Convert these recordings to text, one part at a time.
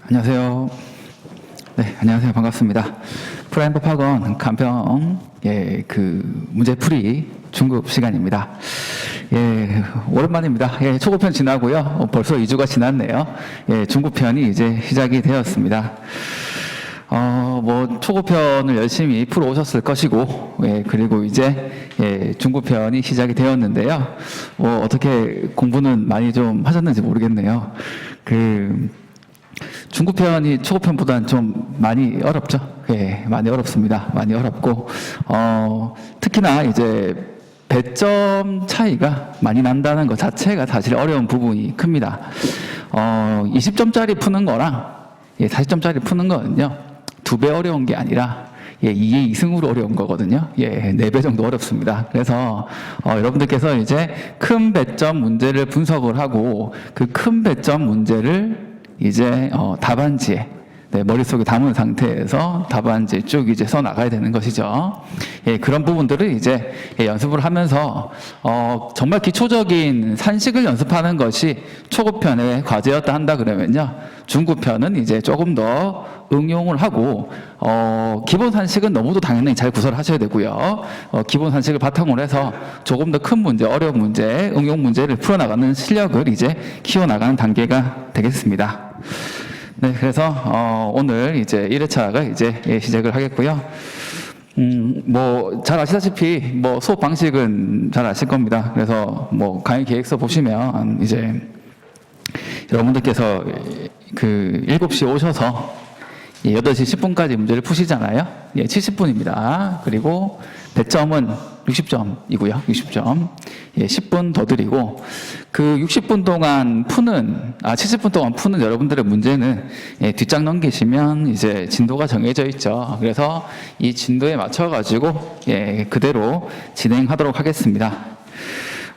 안녕하세요. 네, 안녕하세요. 반갑습니다. 프라임법학원 간편 문제풀이 중급 시간입니다. 오랜만입니다. 초급편 지나고요. 벌써 2주가 지났네요. 중급편이 이제 시작이 되었습니다. 초급편을 열심히 풀어 오셨을 것이고, 그리고 이제, 중급편이 시작이 되었는데요. 어떻게 공부는 많이 좀 하셨는지 모르겠네요. 중급편이 초급편보다는 좀 많이 어렵죠. 많이 어렵습니다. 많이 어렵고, 특히나 이제 배점 차이가 많이 난다는 것 자체가 사실 어려운 부분이 큽니다. 20점짜리 푸는 거랑 40점짜리 푸는 거는요, 2배 어려운 게 아니라 2의 2승으로 어려운 거거든요. 4배 정도 어렵습니다. 그래서 여러분들께서 이제 큰 배점 문제를 분석을 하고 그 큰 배점 문제를 이제 답안지에 머릿속에 담은 상태에서 답안지에 쭉 이제 써 나가야 되는 것이죠. 그런 부분들을 이제 연습을 하면서 정말 기초적인 산식을 연습하는 것이 초급편의 과제였다 한다 그러면요, 중급편은 이제 조금 더 응용을 하고 기본 산식은 너무도 당연히 잘 구사를 하셔야 되고요. 기본 산식을 바탕으로 해서 조금 더 큰 문제, 어려운 문제, 응용 문제를 풀어나가는 실력을 이제 키워나가는 단계가 되겠습니다. 네, 그래서 오늘 이제 1회차가 이제 시작을 하겠고요. 잘 아시다시피 수업 방식은 잘 아실 겁니다. 그래서 강의 계획서 보시면 이제 여러분들께서 7시에 오셔서 8시 10분까지 문제를 푸시잖아요. 70분입니다. 그리고 배점은 60점이고요. 60점. 10분 더 드리고, 그 60분 동안 70분 동안 푸는 여러분들의 문제는 뒷장 넘기시면 이제 진도가 정해져 있죠. 그래서 이 진도에 맞춰가지고 그대로 진행하도록 하겠습니다.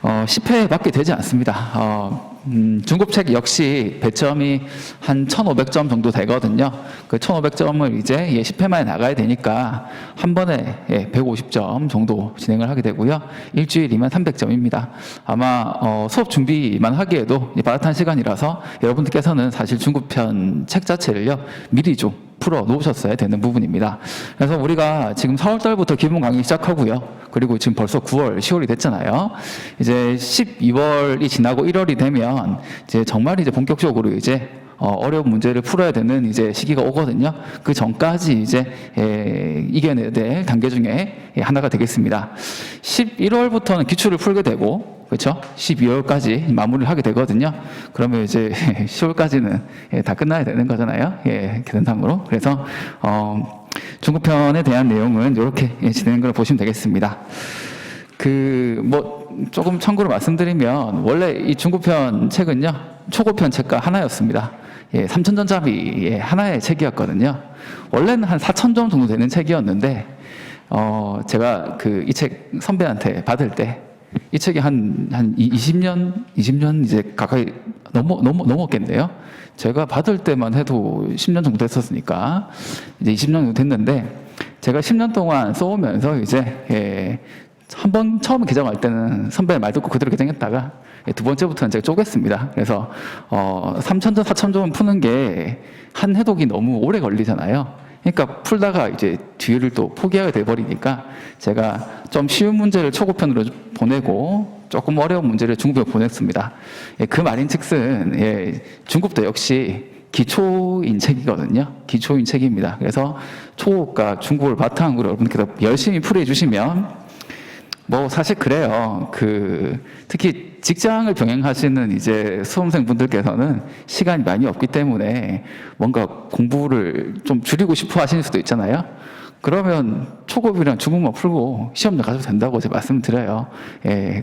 10회밖에 되지 않습니다. 중급책 역시 배점이 한 1500점 정도 되거든요. 그 1500점을 이제 10회 만에 나가야 되니까 한 번에 150점 정도 진행을 하게 되고요. 일주일이면 300점입니다. 아마 수업 준비만 하기에도 빠듯한 시간이라서 여러분들께서는 사실 중급편 책 자체를요, 미리 좀 풀어 놓으셨어야 되는 부분입니다. 그래서 우리가 지금 4월달부터 기본 강의 시작하고요. 그리고 지금 벌써 9월, 10월이 됐잖아요. 이제 12월이 지나고 1월이 되면 이제 정말 이제 본격적으로 이제 어려운 문제를 풀어야 되는 이제 시기가 오거든요. 그 전까지 이제 이겨내야 될 단계 중에 하나가 되겠습니다. 11월부터는 기출을 풀게 되고, 그렇죠? 12월까지 마무리를 하게 되거든요. 그러면 이제 10월까지는 다 끝나야 되는 거잖아요. 계산상으로. 그래서 중급편에 대한 내용은 이렇게 진행한 걸 보시면 되겠습니다. 조금 참고로 말씀드리면, 원래 이 중급편 책은요, 초급편 책과 하나였습니다. 3000점짜리 하나의 책이었거든요. 원래는 한 4000점 정도 되는 책이었는데, 제가 이 책 선배한테 받을 때, 이 책이 한 20년 이제 가까이 넘었겠네요. 제가 받을 때만 해도 10년 정도 됐었으니까, 이제 20년 정도 됐는데, 제가 10년 동안 써오면서 이제, 한 번 처음 개정할 때는 선배 말 듣고 그대로 개정했다가, 두 번째부터는 제가 쪼갰습니다. 그래서, 3000점, 4000점 푸는 게 한 해독이 너무 오래 걸리잖아요. 그러니까 풀다가 이제 뒤를 또 포기하게 돼버리니까 제가 좀 쉬운 문제를 초급편으로 보내고 조금 어려운 문제를 중급편으로 보냈습니다. 그 말인즉슨 중급도 역시 기초인 책이거든요. 기초인 책입니다. 그래서 초급과 중급을 바탕으로 여러분께서 열심히 풀이해 주시면 사실 그래요. 특히 직장을 병행하시는 이제 수험생분들께서는 시간이 많이 없기 때문에 뭔가 공부를 좀 줄이고 싶어 하시는 수도 있잖아요. 그러면 초급이랑 중급만 풀고 시험장 가셔도 된다고 제가 말씀드려요.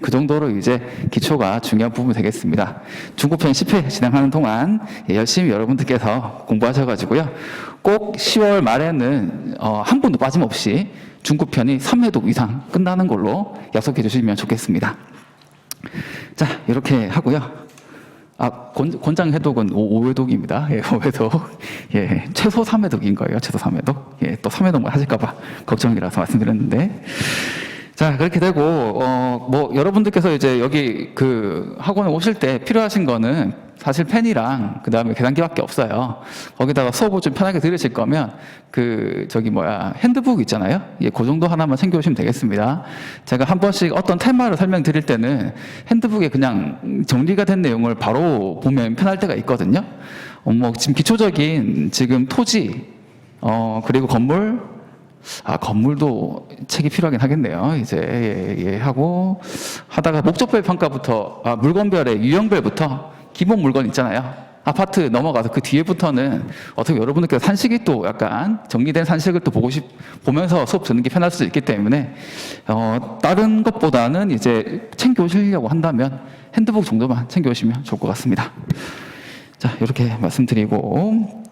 그 정도로 이제 기초가 중요한 부분이 되겠습니다. 중급편 10회 진행하는 동안 열심히 여러분들께서 공부하셔가지고요. 꼭 10월 말에는 한 번도 빠짐없이 중급편이 3회독 이상 끝나는 걸로 약속해 주시면 좋겠습니다. 자, 이렇게 하고요. 권장 해독은 5회독입니다. 5회독. 최소 3회독인 거예요. 최소 3회독. 또 3회독만 하실까봐 걱정이라서 말씀드렸는데. 자, 그렇게 되고, 뭐, 여러분들께서 이제 여기 그 학원에 오실 때 필요하신 거는 사실 펜이랑 그 다음에 계산기밖에 없어요. 거기다가 수업을 좀 편하게 들으실 거면 핸드북 있잖아요. 예, 그 정도 하나만 챙겨오시면 되겠습니다. 제가 한 번씩 어떤 테마를 설명드릴 때는 핸드북에 그냥 정리가 된 내용을 바로 보면 편할 때가 있거든요. 뭐, 지금 기초적인 지금 토지, 그리고 건물도 책이 필요하긴 하겠네요. 이제, 하고, 하다가 목적별 평가부터, 물건별의 유형별부터 기본 물건 있잖아요. 아파트 넘어가서 그 뒤에부터는 어떻게 여러분들께서 산식이 또 약간 정리된 산식을 또 보면서 수업 듣는 게 편할 수도 있기 때문에, 다른 것보다는 이제 챙겨오시려고 한다면 핸드북 정도만 챙겨오시면 좋을 것 같습니다. 자, 이렇게 말씀드리고,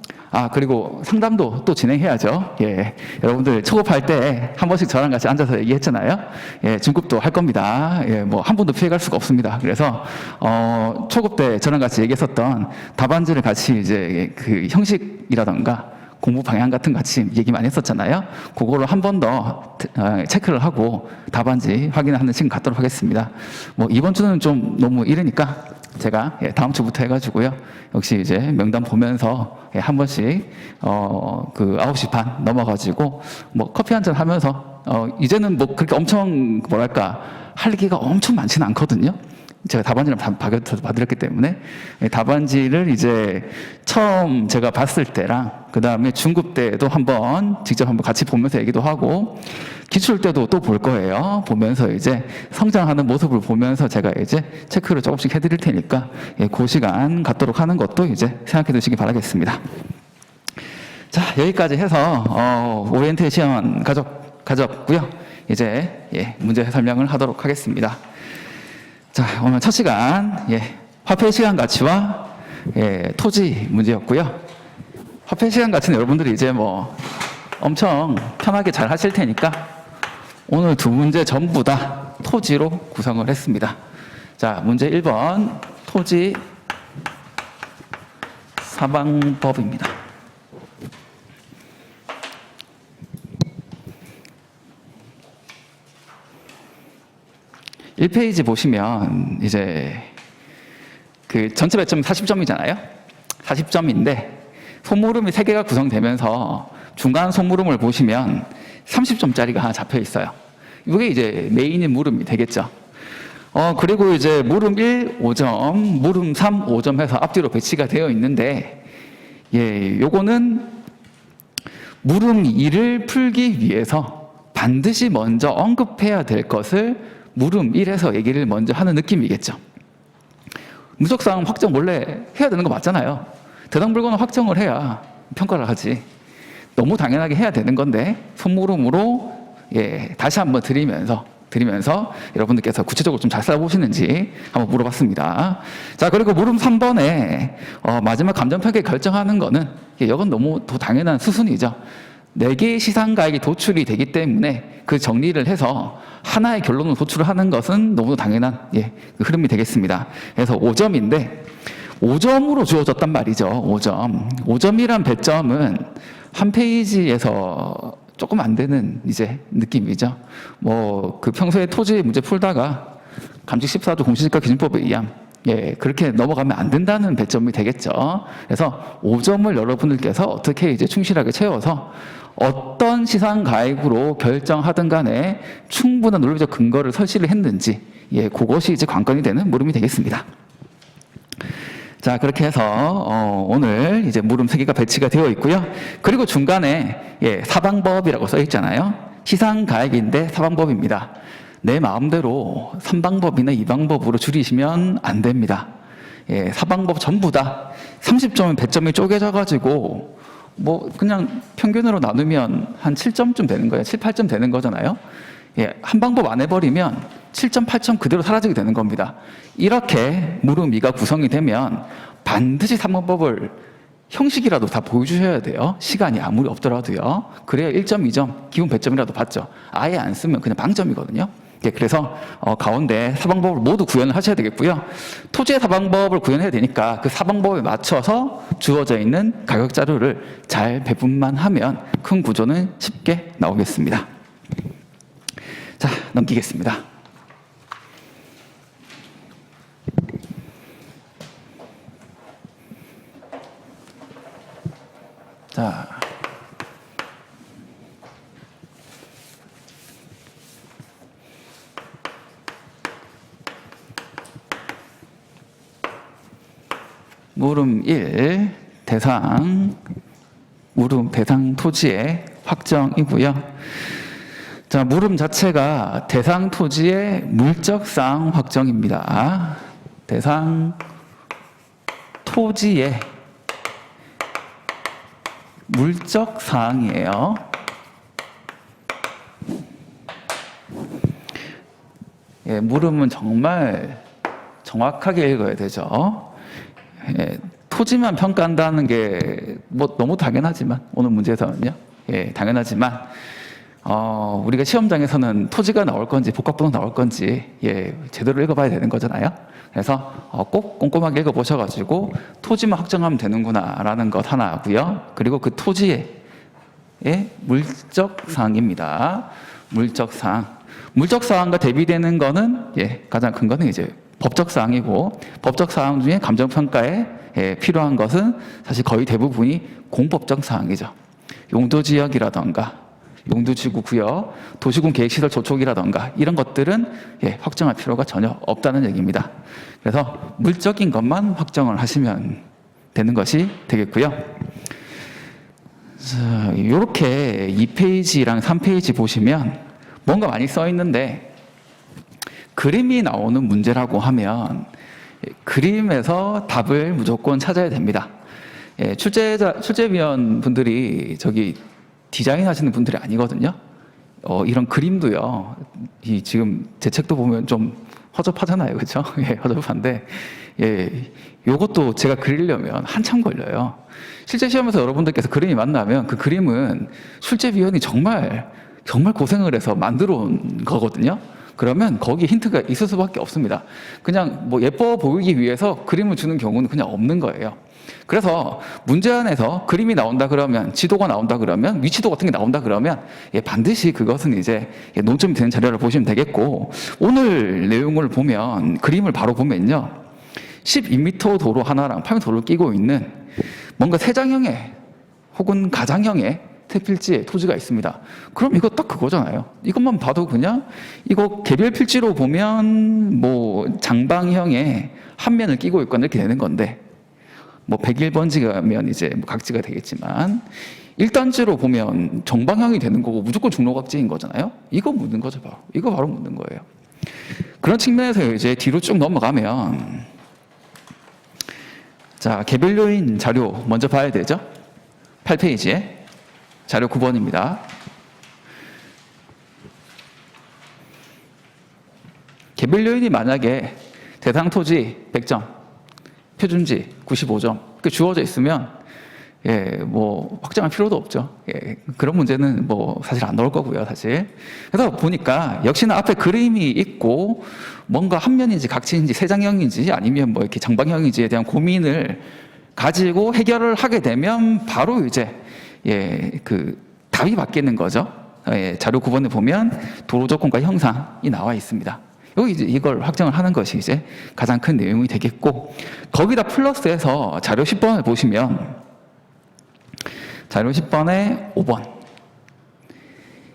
그리고 상담도 또 진행해야죠. 예. 여러분들 초급할 때 한 번씩 저랑 같이 앉아서 얘기했잖아요. 예, 중급도 할 겁니다. 예, 뭐, 한 번도 피해갈 수가 없습니다. 그래서, 초급 때 저랑 같이 얘기했었던 답안지를 같이 이제 그 형식이라던가 공부 방향 같은 거 같이 얘기 많이 했었잖아요. 그거를 한 번 더 체크를 하고 답안지 확인하는 시간 갖도록 하겠습니다. 뭐, 이번 주는 좀 너무 이르니까 제가 다음 주부터 해가지고요. 역시 이제 명단 보면서 한 번씩 그 9시 반 넘어가지고 뭐 커피 한잔 하면서 이제는 뭐 그렇게 엄청 할 얘기가 엄청 많지는 않거든요. 제가 답안지를 받았기 때문에 답안지를 이제 처음 제가 봤을 때랑 그 다음에 중급 때도 직접 한번 같이 보면서 얘기도 하고 기출 때도 또 볼 거예요. 보면서 이제 성장하는 모습을 보면서 제가 이제 체크를 조금씩 해드릴 테니까 그 시간 갖도록 하는 것도 이제 생각해 두시기 바라겠습니다. 자, 여기까지 해서 오리엔테이션 가졌고요. 이제 문제 설명을 하도록 하겠습니다. 자, 오늘 첫 시간, 화폐 시간 가치와 토지 문제였고요. 화폐 시간 가치는 여러분들이 이제 뭐 엄청 편하게 잘 하실 테니까 오늘 두 문제 전부 다 토지로 구성을 했습니다. 자, 문제 1번 토지 사방법입니다. (1페이지) 보시면 이제 그 전체 배점이 40점이잖아요. 40점인데 소모름이 3개가 구성되면서 중간 소모름을 보시면 30점짜리가 하나 잡혀 있어요. 이게 이제 메인인 물음이 되겠죠. 그리고 이제 물음 1, 5점, 물음 3, 5점 해서 앞뒤로 배치가 되어 있는데, 요거는 물음 2를 풀기 위해서 반드시 먼저 언급해야 될 것을 물음 1에서 얘기를 먼저 하는 느낌이겠죠. 무적상 확정 원래 해야 되는 거 맞잖아요. 대상불가는 확정을 해야 평가를 하지. 너무 당연하게 해야 되는 건데 손물음으로 다시 한번 드리면서 여러분들께서 구체적으로 좀 잘 써보시는지 한번 물어봤습니다. 자, 그리고 물음 3번에 마지막 감정평가 결정하는 거는 이건 너무 더 당연한 수순이죠. 4개의 시상가액이 도출이 되기 때문에 그 정리를 해서 하나의 결론을 도출을 하는 것은 너무 당연한 그 흐름이 되겠습니다. 그래서 5점인데 5점으로 주어졌단 말이죠. 5점이란 배점은 한 페이지에서 조금 안 되는 이제 느낌이죠. 뭐 그 평소에 토지 문제 풀다가 감직 14조 공시지가 기준법에 의한 그렇게 넘어가면 안 된다는 배점이 되겠죠. 그래서 5점을 여러분들께서 어떻게 이제 충실하게 채워서 어떤 시상가액으로 결정하든 간에 충분한 논리적 근거를 설치를 했는지 그것이 이제 관건이 되는 물음이 되겠습니다. 자, 그렇게 해서 오늘 이제 물음 3개가 배치가 되어 있고요. 그리고 중간에 사방법이라고 써 있잖아요. 시상가액인데 사방법입니다. 내 마음대로 3방법이나 2방법으로 줄이시면 안 됩니다. 사방법 전부 다 30점은 배점이 쪼개져 가지고 뭐 그냥 평균으로 나누면 한 7점쯤 되는 거예요. 7, 8점 되는 거잖아요. 한 방법 안 해버리면 7점, 8점 그대로 사라지게 되는 겁니다. 이렇게 물음 2가 구성이 되면 반드시 3방법을 형식이라도 다 보여주셔야 돼요. 시간이 아무리 없더라도요. 그래야 1점, 2점 기본 배점이라도 받죠. 아예 안 쓰면 그냥 방점이거든요. 그래서 가운데 사방법을 모두 구현을 하셔야 되겠고요. 토지의 사방법을 구현해야 되니까 그 사방법에 맞춰서 주어져 있는 가격 자료를 잘 배분만 하면 큰 구조는 쉽게 나오겠습니다. 자, 자, 넘기겠습니다. 자, 물음 1, 물음 대상 토지의 확정이고요. 자, 물음 자체가 대상 토지의 물적사항 확정입니다. 대상 토지의 물적사항이에요. 예, 물음은 정말 정확하게 읽어야 되죠. 예, 토지만 평가한다는 게 뭐 너무 당연하지만 오늘 문제에서는요. 예, 당연하지만 우리가 시험장에서는 토지가 나올 건지 복합번호 나올 건지 제대로 읽어봐야 되는 거잖아요. 그래서 꼭 꼼꼼하게 읽어보셔가지고 토지만 확정하면 되는구나라는 것 하나고요. 그리고 그 토지의 물적사항입니다. 물적사항과 대비되는 거는 가장 큰 거는 이제 법적사항이고, 법적사항 중에 감정평가에 필요한 것은 사실 거의 대부분이 공법적사항이죠. 용도지역이라던가 용도지구 구역, 도시군 계획시설 조촉이라던가 이런 것들은 확정할 필요가 전혀 없다는 얘기입니다. 그래서 물적인 것만 확정을 하시면 되는 것이 되겠고요. 자, 이렇게 2페이지랑 3페이지 보시면 뭔가 많이 써 있는데 그림이 나오는 문제라고 하면 그림에서 답을 무조건 찾아야 됩니다. 출제위원 분들이 저기 디자인 하시는 분들이 아니거든요. 이런 그림도요. 지금 제 책도 보면 좀 허접하잖아요. 그렇죠? 허접한데 요것도 제가 그리려면 한참 걸려요. 실제 시험에서 여러분들께서 그림이 만나면 그 그림은 출제위원이 정말 고생을 해서 만들어 온 거거든요. 그러면 거기 힌트가 있을 수밖에 없습니다. 그냥 뭐 예뻐 보이기 위해서 그림을 주는 경우는 그냥 없는 거예요. 그래서 문제 안에서 그림이 나온다 그러면, 지도가 나온다 그러면, 위치도 같은 게 나온다 그러면 반드시 그것은 이제 논점이 되는 자료를 보시면 되겠고, 오늘 내용을 보면 그림을 바로 보면요 12m 도로 하나랑 8m 도로를 끼고 있는 뭔가 세장형의 혹은 가장형의 태필지에 토지가 있습니다. 그럼 이거 딱 그거잖아요. 이것만 봐도 그냥 이거 개별 필지로 보면 뭐 장방형의 한 면을 끼고 있거나 이렇게 되는 건데, 뭐 101번지가면 이제 뭐 각지가 되겠지만 1단지로 보면 정방형이 되는 거고 무조건 중로각지인 거잖아요. 이거 묻는 거죠, 바로. 이거 바로 묻는 거예요. 그런 측면에서 이제 뒤로 쭉 넘어가면, 자, 개별 요인 자료 먼저 봐야 되죠. 8페이지에 자료 9번입니다. 개별 요인이 만약에 대상 토지 100점, 표준지 95점 그 주어져 있으면 뭐 확정할 필요도 없죠. 그런 문제는 뭐 사실 안 나올 거고요, 사실. 그래서 보니까 역시나 앞에 그림이 있고 뭔가 한 면인지 각지인지 세장형인지 아니면 뭐 이렇게 정방형인지에 대한 고민을 가지고 해결을 하게 되면 바로 이제 그 답이 바뀌는 거죠. 자료 9번에 보면 도로 조건과 형상이 나와 있습니다. 여기 이제 이걸 확정을 하는 것이 이제 가장 큰 내용이 되겠고, 거기다 플러스해서 자료 10번을 보시면 자료 10번에 5번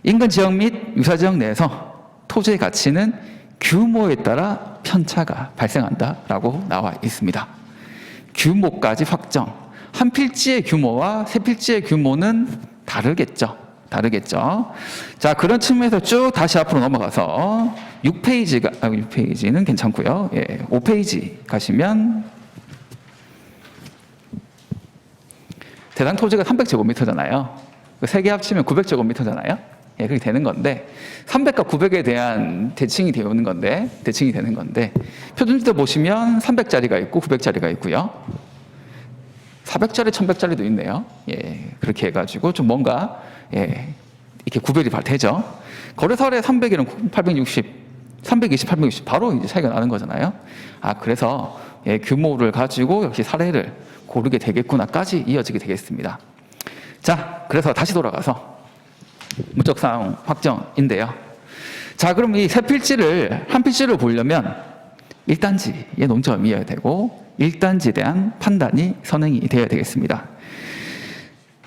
인근 지역 및 유사 지역 내에서 토지의 가치는 규모에 따라 편차가 발생한다라고 나와 있습니다. 규모까지 확정. 한 필지의 규모와 세 필지의 규모는 다르겠죠. 자, 그런 측면에서 쭉 다시 앞으로 넘어가서 6페이지는 괜찮고요. 5페이지 가시면 대상 토지가 300제곱미터잖아요. 세 개 합치면 900제곱미터잖아요. 그렇게 되는 건데 300과 900에 대한 대칭이 되는 건데 표준지도 보시면 300짜리가 있고 900짜리가 있고요. 400짜리, 1100짜리도 있네요. 그렇게 해가지고 좀 뭔가 이렇게 구별이 되죠. 거래사례 300이랑 860, 320, 860 바로 이제 차이가 나는 거잖아요. 그래서 규모를 가지고 역시 사례를 고르게 되겠구나까지 이어지게 되겠습니다. 자, 그래서 다시 돌아가서 물적사항 확정인데요. 자, 그럼 이 세 필지를 한 필지로 보려면 1단지의 논점이어야 되고 1단지에 대한 판단이 선행이 되어야 되겠습니다.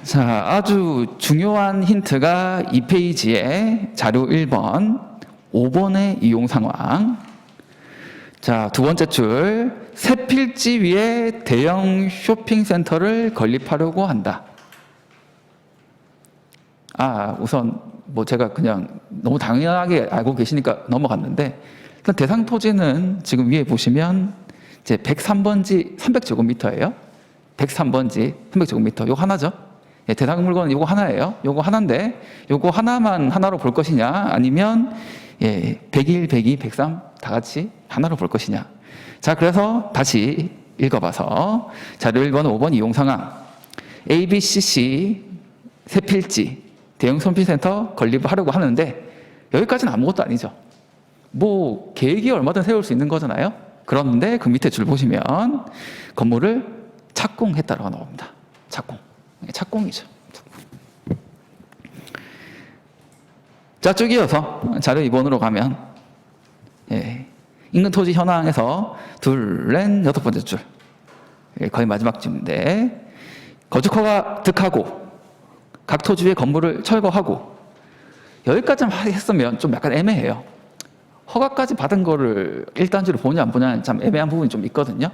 자, 아주 중요한 힌트가 2페이지에 자료 1번, 5번의 이용 상황. 자, 두 번째 줄, 새 필지 위에 대형 쇼핑센터를 건립하려고 한다. 우선 뭐 제가 그냥 너무 당연하게 알고 계시니까 넘어갔는데, 일단 대상 토지는 지금 위에 보시면 이제 103번지 300제곱미터예요. 103번지 300제곱미터. 요거 하나죠. 예, 대상 물건은 요거 하나예요. 요거 하나인데, 요거 하나만 하나로 볼 것이냐, 아니면 101, 102, 103 다 같이 하나로 볼 것이냐. 자, 그래서 다시 읽어봐서 자료 1번, 5번 이용 상황. ABCC 새 필지 대형 쇼핑센터 건립을 하려고 하는데 여기까지는 아무것도 아니죠. 뭐 계획이 얼마든 세울 수 있는 거잖아요. 그런데 그 밑에 줄 보시면 건물을 착공했다라고 나옵니다. 착공이죠. 자, 쭉 이어서 자료 2번으로 가면 인근 토지 현황에서 둘, 넷, 여섯 번째 줄, 거의 마지막 줄인데, 거주허가 득하고 각 토지 위에 건물을 철거하고, 여기까지만 했으면 좀 약간 애매해요. 허가까지 받은 거를 1단지로 보냐 안 보냐는 참 애매한 부분이 좀 있거든요.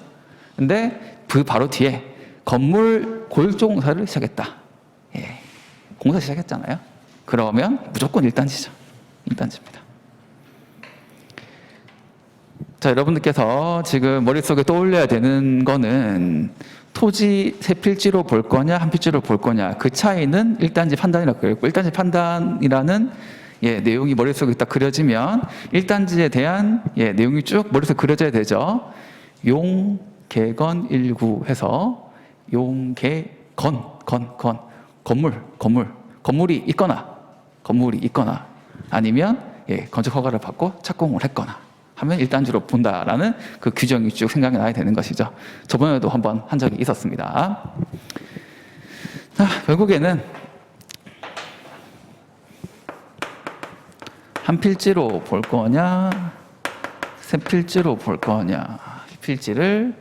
근데 그 바로 뒤에 건물 골조 공사를 시작했다. 공사 시작했잖아요. 그러면 무조건 1단지죠. 1단지입니다. 자, 여러분들께서 지금 머릿속에 떠올려야 되는 거는 토지 세 필지로 볼 거냐, 한 필지로 볼 거냐. 그 차이는 1단지 판단이라고 그랬고, 1단지 판단이라는 내용이 머릿속에 딱 그려지면 1단지에 대한 내용이 쭉 머릿속에 그려져야 되죠. 용, 개건, 일구 해서 용, 개, 건, 건물이 있거나 아니면 건축 허가를 받고 착공을 했거나 하면 1단지로 본다라는 그 규정이 쭉 생각이 나야 되는 것이죠. 저번에도 한번 한 적이 있었습니다. 자, 결국에는 한 필지로 볼 거냐, 세 필지로 볼 거냐, 필지를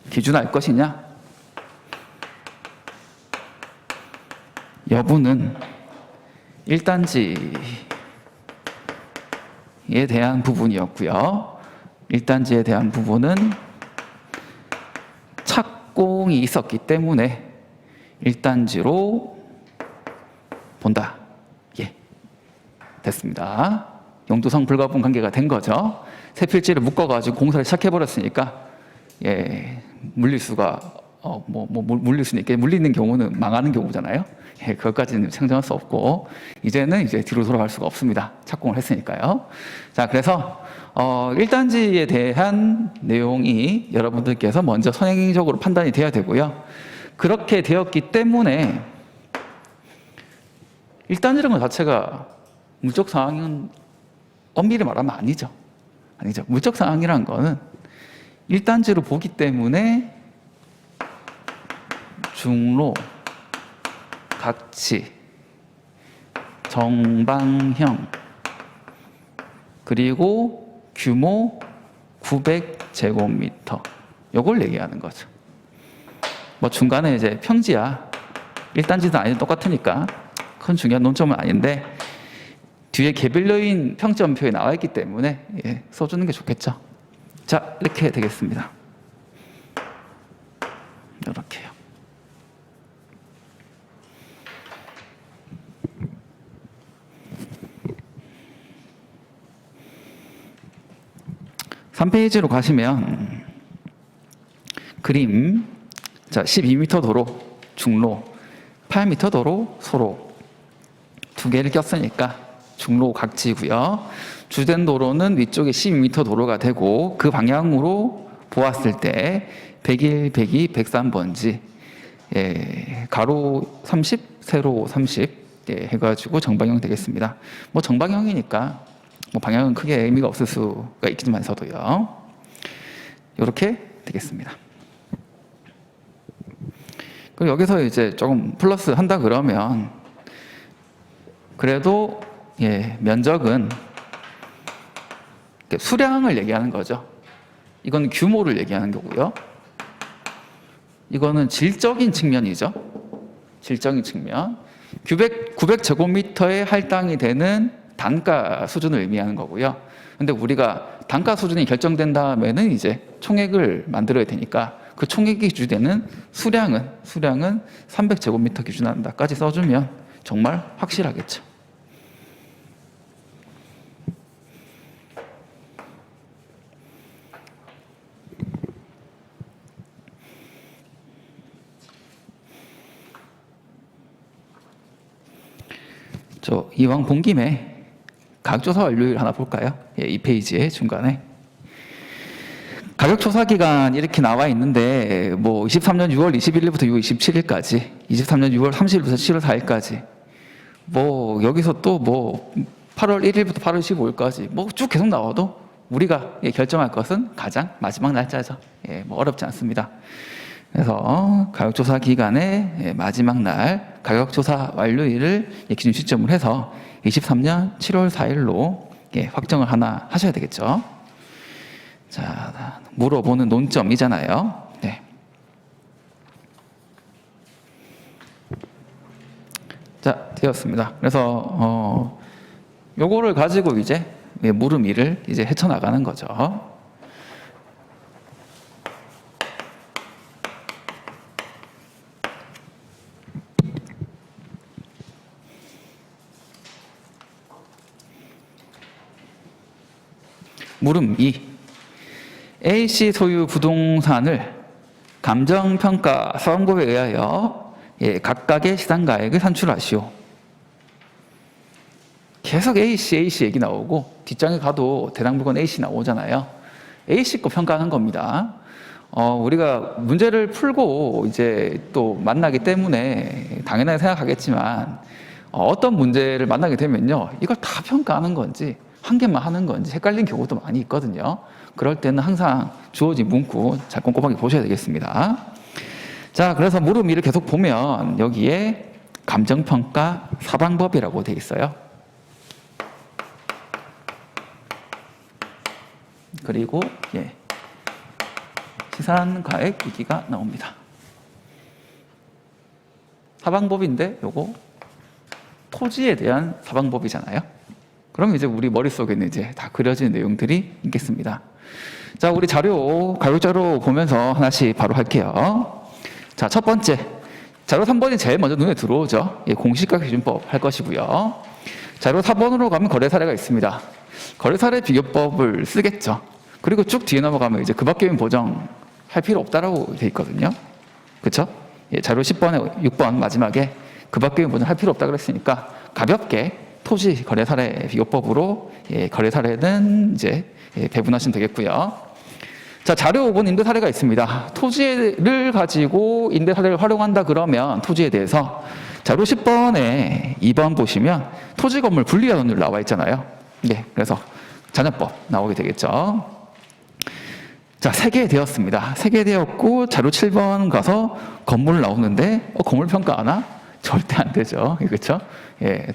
기준할 것이냐 여부는 1단지에 대한 부분이었고요. 1단지에 대한 부분은 착공이 있었기 때문에 1단지로 본다. 됐습니다. 용도상 불가분 관계가 된 거죠. 세 필지를 묶어가지고 공사를 시작해버렸으니까 물릴 수가 물릴 수는 있게 물리는 경우는 망하는 경우잖아요. 그것까지는 상정할 수 없고 이제는 뒤로 돌아갈 수가 없습니다. 착공을 했으니까요. 자, 그래서 1단지에 대한 내용이 여러분들께서 먼저 선행적으로 판단이 돼야 되고요. 그렇게 되었기 때문에 1단지라는 것 자체가 물적 상황은 엄밀히 말하면 아니죠. 물적 상황이라는 거는 1단지로 보기 때문에 중로, 각지, 정방형, 그리고 규모 900제곱미터 요걸 얘기하는 거죠. 뭐 중간에 이제 평지야 1단지도 아니고 똑같으니까 큰 중요한 논점은 아닌데 뒤에 개별로인 평점표에 나와 있기 때문에 써주는 게 좋겠죠. 자, 이렇게 되겠습니다. 이렇게요. (3페이지로) 가시면 그림, 자, 12m 도로 중로, 8m 도로 소로 두 개를 꼈으니까 중로 각지고요. 주된 도로는 위쪽에 12m 도로가 되고 그 방향으로 보았을 때 101, 102, 103번지 가로 30, 세로 30 해가지고 정방형 되겠습니다. 뭐 정방형이니까 뭐 방향은 크게 의미가 없을 수가 있지만서도요. 이렇게 되겠습니다. 그럼 여기서 이제 조금 플러스 한다 그러면 그래도 면적은 수량을 얘기하는 거죠. 이건 규모를 얘기하는 거고요. 이거는 질적인 측면이죠. 질적인 측면. 900제곱미터에 할당이 되는 단가 수준을 의미하는 거고요. 근데 우리가 단가 수준이 결정된 다음에는 이제 총액을 만들어야 되니까 그 총액이 기준되는 수량은 300제곱미터 기준한다까지 써주면 정말 확실하겠죠. 이왕 본 김에 가격조사 완료일 하나 볼까요? 이 페이지의 중간에 가격조사 기간 이렇게 나와 있는데 23년 6월 21일부터 6월 27일까지 23년 6월 30일부터 7월 4일까지 여기서 또 8월 1일부터 8월 15일까지 쭉 계속 나와도 우리가 결정할 것은 가장 마지막 날짜죠. 어렵지 않습니다. 그래서 가격조사 기간의 마지막 날 가격조사 완료일을 기준 시점으로 해서 23년 7월 4일로 확정을 하나 하셔야 되겠죠. 자, 물어보는 논점이잖아요. 네. 자, 되었습니다. 그래서 요거를 가지고 이제 물음이를 이제 헤쳐나가는 거죠. 물음 2. A씨 소유 부동산을 감정평가 사원법에 의하여 각각의 시상가액을 산출하시오. 계속 A씨 얘기 나오고 뒷장에 가도 대상물건 A씨 나오잖아요. A씨 거 평가하는 겁니다. 우리가 문제를 풀고 이제 또 만나기 때문에 당연하게 생각하겠지만 어떤 문제를 만나게 되면요. 이걸 다 평가하는 건지 한 개만 하는 건지 헷갈리는 경우도 많이 있거든요. 그럴 때는 항상 주어진 문구 잘 꼼꼼하게 보셔야 되겠습니다. 자, 그래서 물음 2를 계속 보면 여기에 감정평가 사방법이라고 되어 있어요. 그리고 시산가액 위기가 나옵니다. 사방법인데 요거 토지에 대한 사방법이잖아요. 그럼 이제 우리 머릿속에는 이제 다 그려진 내용들이 있겠습니다. 자, 우리 자료, 가격자료 보면서 하나씩 바로 할게요. 자, 첫 번째. 자료 3번이 제일 먼저 눈에 들어오죠. 공시가격기준법 할 것이고요. 자료 4번으로 가면 거래사례가 있습니다. 거래사례 비교법을 쓰겠죠. 그리고 쭉 뒤에 넘어가면 이제 그 밖에는 보정 할 필요 없다라고 돼 있거든요. 그렇죠? 자료 10번에 6번 마지막에 그 밖에는 보정 할 필요 없다 그랬으니까 가볍게 토지 거래 사례 비교법으로 거래 사례는 이제 배분하시면 되겠고요. 자, 자료 5번 임대 사례가 있습니다. 토지를 가지고 임대 사례를 활용한다 그러면 토지에 대해서 자료 10번에 2번 보시면 토지 건물 분리하는 나와 있잖아요. 그래서 잔여법 나오게 되겠죠. 자, 3개 되었습니다. 3개 되었고 자료 7번 가서 건물 나오는데 건물 평가하나? 절대 안 되죠. 그렇죠?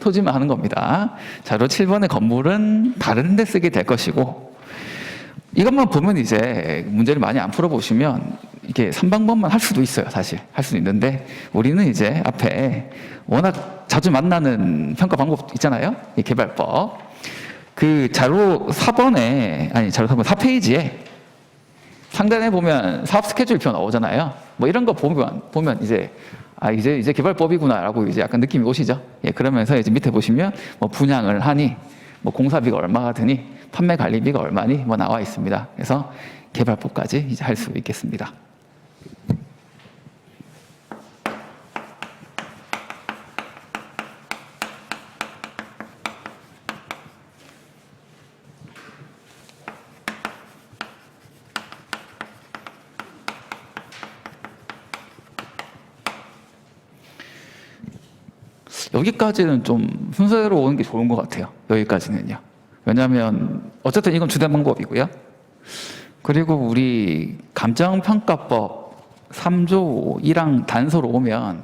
토지만 하는 겁니다. 자료 7번의 건물은 다른 데 쓰게 될 것이고 이것만 보면 이제 문제를 많이 안 풀어보시면 이게 3방법만 할 수도 있어요. 사실 할 수도 있는데 우리는 이제 앞에 워낙 자주 만나는 평가 방법 있잖아요. 개발법. 그 자료 4번에 자료 4번 4페이지에 상단에 보면 사업 스케줄표 나오잖아요. 이런 거 보면 이제 이제 개발법이구나라고 이제 약간 느낌이 오시죠? 그러면서 이제 밑에 보시면 분양을 하니 공사비가 얼마가 드니 판매 관리비가 얼마니 나와 있습니다. 그래서 개발법까지 이제 할 수 있겠습니다. 여기까지는 좀 순서대로 오는 게 좋은 것 같아요. 여기까지는요. 왜냐하면 어쨌든 이건 주된 방법이고요. 그리고 우리 감정평가법 3조 1항 단서로 오면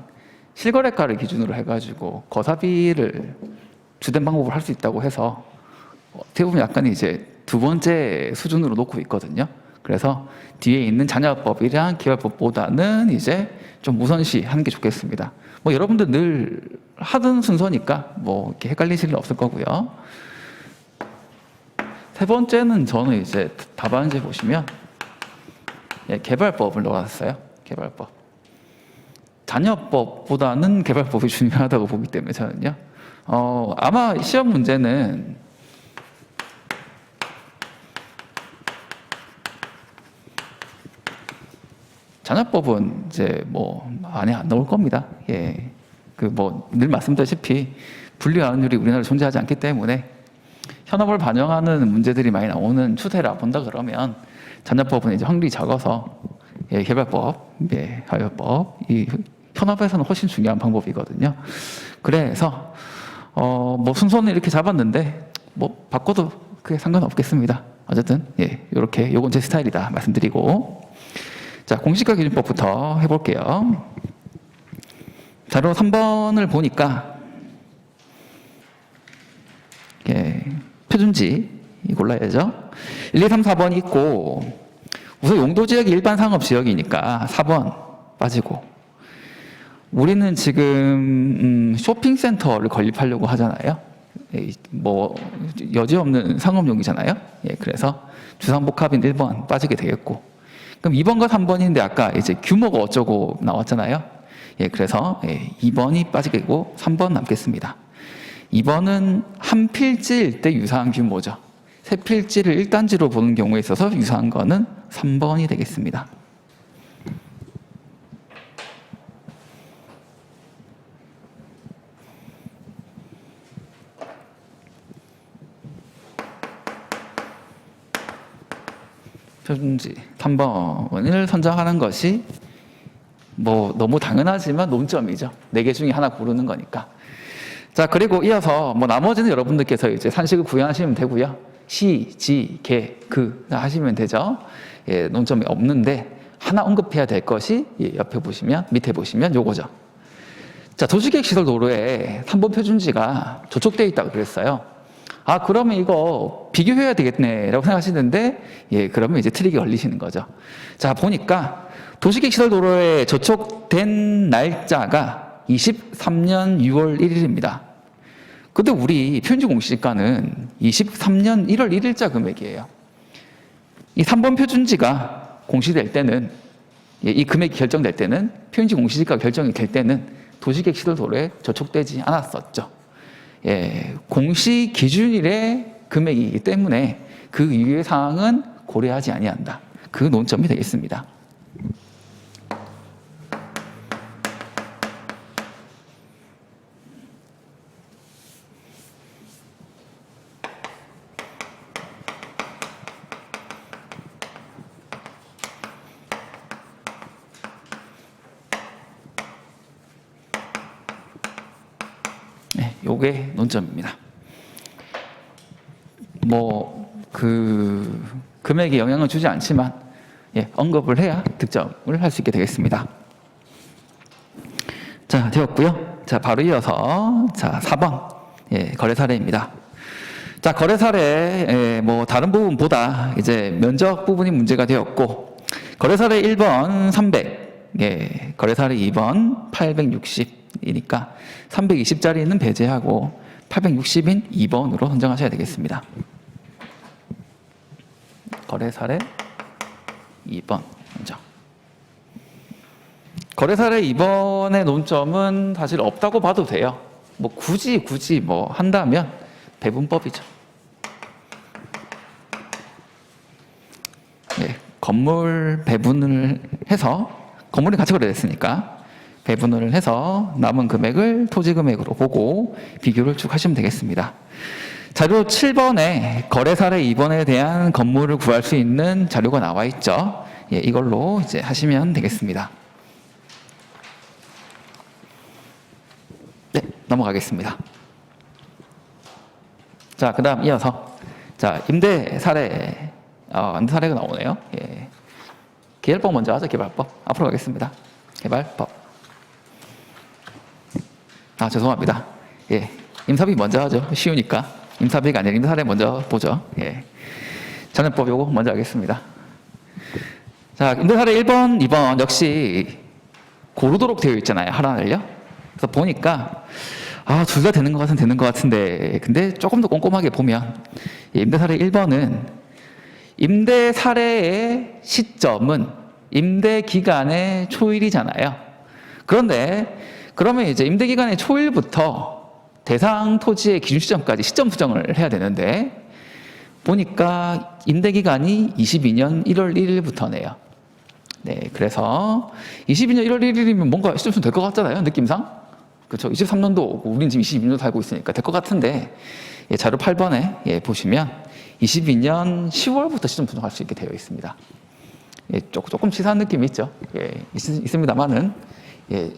실거래가를 기준으로 해가지고 거사비를 주된 방법을 할 수 있다고 해서 어떻게 보면 약간 이제 두 번째 수준으로 놓고 있거든요. 그래서 뒤에 있는 잔여법이랑 계열법보다는 이제 좀 우선시하는 게 좋겠습니다. 뭐 여러분들 늘 하던 순서니까 뭐 이렇게 헷갈리실 일 없을 거고요. 세 번째는 저는 이제 답안지 보시면 개발법을 넣어놨어요. 개발법. 잔여법보다는 개발법이 중요하다고 보기 때문에 저는요. 아마 시험 문제는 잔여법은 이제 뭐 안에 안 나올 겁니다. 예. 그 뭐 늘 말씀드렸다시피 분리환율이 우리나라에 존재하지 않기 때문에 현업을 반영하는 문제들이 많이 나오는 추세라 본다 그러면 잔여법은 이제 확률이 적어서 개발법, 가열법 이 현업에서는 훨씬 중요한 방법이거든요. 그래서 뭐 순서는 이렇게 잡았는데 뭐 바꿔도 크게 상관없겠습니다. 어쨌든 이렇게 요건 제 스타일이다 말씀드리고, 자 공시가 기준법부터 해볼게요. 자료 3번을 보니까 표준지 골라야죠. 1, 2, 3, 4번이 있고 우선 용도지역이 일반 상업지역이니까 4번 빠지고, 우리는 지금 쇼핑센터를 건립하려고 하잖아요. 뭐 여지없는 상업용이잖아요. 그래서 주상복합인 1번 빠지게 되겠고, 그럼 2번과 3번인데 아까 이제 규모가 어쩌고 나왔잖아요. 그래서 2번이 빠지겠고 3번 남겠습니다. 2번은 한 필지일 때 유사한 규모죠. 세 필지를 1단지로 보는 경우에 있어서 유사한 거는 3번이 되겠습니다. 표준지 3번을 선정하는 것이 뭐 너무 당연하지만 논점이죠. 4개 중에 하나 고르는 거니까. 자, 그리고 이어서 뭐 나머지는 여러분들께서 이제 산식을 구현하시면 되고요. 시, 지, 개, 그 하시면 되죠. 논점이 없는데 하나 언급해야 될 것이 옆에 보시면, 밑에 보시면 요거죠. 자, 도시계획시설 도로에 3번 표준지가 저촉되어 있다고 그랬어요. 아, 그러면 이거 비교해야 되겠네 라고 생각하시는데 그러면 이제 트릭이 걸리시는 거죠. 자, 보니까 도시계획시설 도로에 저촉된 날짜가 23년 6월 1일입니다. 근데 우리 표준지 공시지가는 23년 1월 1일자 금액이에요. 이 3번 표준지가 공시될 때는, 이 금액이 결정될 때는, 표준지 공시지가가 결정이 될 때는 도시계획시설 도로에 저촉되지 않았었죠. 공시 기준일의 금액이기 때문에 그 이외의 사항은 고려하지 아니한다. 그 논점이 되겠습니다. 요게 논점입니다. 뭐 그 금액에 영향을 주지 않지만 언급을 해야 득점을 할 수 있게 되겠습니다. 자, 되었고요. 자, 바로 이어서 자 4번 거래 사례입니다. 자, 거래 사례 뭐 다른 부분보다 이제 면적 부분이 문제가 되었고, 거래 사례 1번 300, 거래 사례 2번 860이니까 320짜리는 배제하고 860인 2번으로 선정하셔야 되겠습니다. 거래 사례 2번 먼저. 거래 사례 2번의 논점은 사실 없다고 봐도 돼요. 뭐 굳이 뭐 한다면 배분법이죠. 건물 배분을 해서, 건물이 같이 거래됐으니까 배분을 해서 남은 금액을 토지 금액으로 보고 비교를 쭉 하시면 되겠습니다. 자료 7번에 거래 사례 2번에 대한 건물을 구할 수 있는 자료가 나와 있죠. 이걸로 이제 하시면 되겠습니다. 네, 넘어가겠습니다. 자, 그 다음 이어서 자 임대 사례, 임대 사례가 나오네요. 계열법 먼저 하죠. 개발법. 앞으로 가겠습니다. 개발법. 죄송합니다. 임사비 먼저 하죠. 쉬우니까. 임사비가 아니라 임대사례 먼저 보죠. 예. 전환법 요거 먼저 하겠습니다. 자, 임대사례 1번, 2번 역시 고르도록 되어 있잖아요. 하란을요. 그래서 보니까 둘 다 되는 것 같은데 근데 조금 더 꼼꼼하게 보면 임대사례 1번은 임대사례의 시점은 임대기간의 초일이잖아요. 그런데 그러면 이제 임대기간의 초일부터 대상 토지의 기준 시점까지 시점 수정을 해야 되는데 보니까 임대기간이 22년 1월 1일부터네요. 네, 그래서 22년 1월 1일이면 뭔가 시점 수정 될 것 같잖아요, 느낌상. 그렇죠. 23년도 오고 우린 지금 22년도 살고 있으니까 될 것 같은데 자료 8번에 보시면 22년 10월부터 시점 수정할 수 있게 되어 있습니다. 조금 치사한 느낌이 있죠. 있습니다만은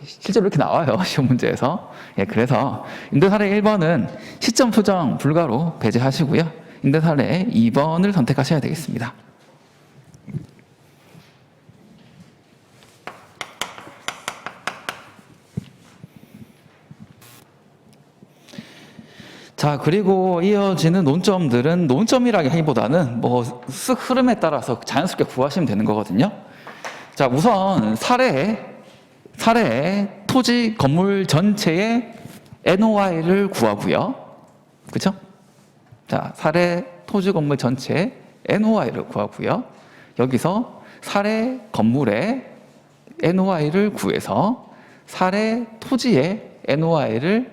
실제로 이렇게 나와요. 시험 문제에서. 그래서 임대사례 1번은 시점 수정 불가로 배제하시고요. 임대사례 2번을 선택하셔야 되겠습니다. 자, 그리고 이어지는 논점들은 논점이라기보다는 쓱 흐름에 따라서 자연스럽게 구하시면 되는 거거든요. 자, 우선 사례 토지 건물 전체의 NOI를 구하고요. 그렇죠? 자, 사례 토지 건물 전체 NOI를 구하고요. 여기서 사례 건물의 NOI를 구해서 사례 토지의 NOI를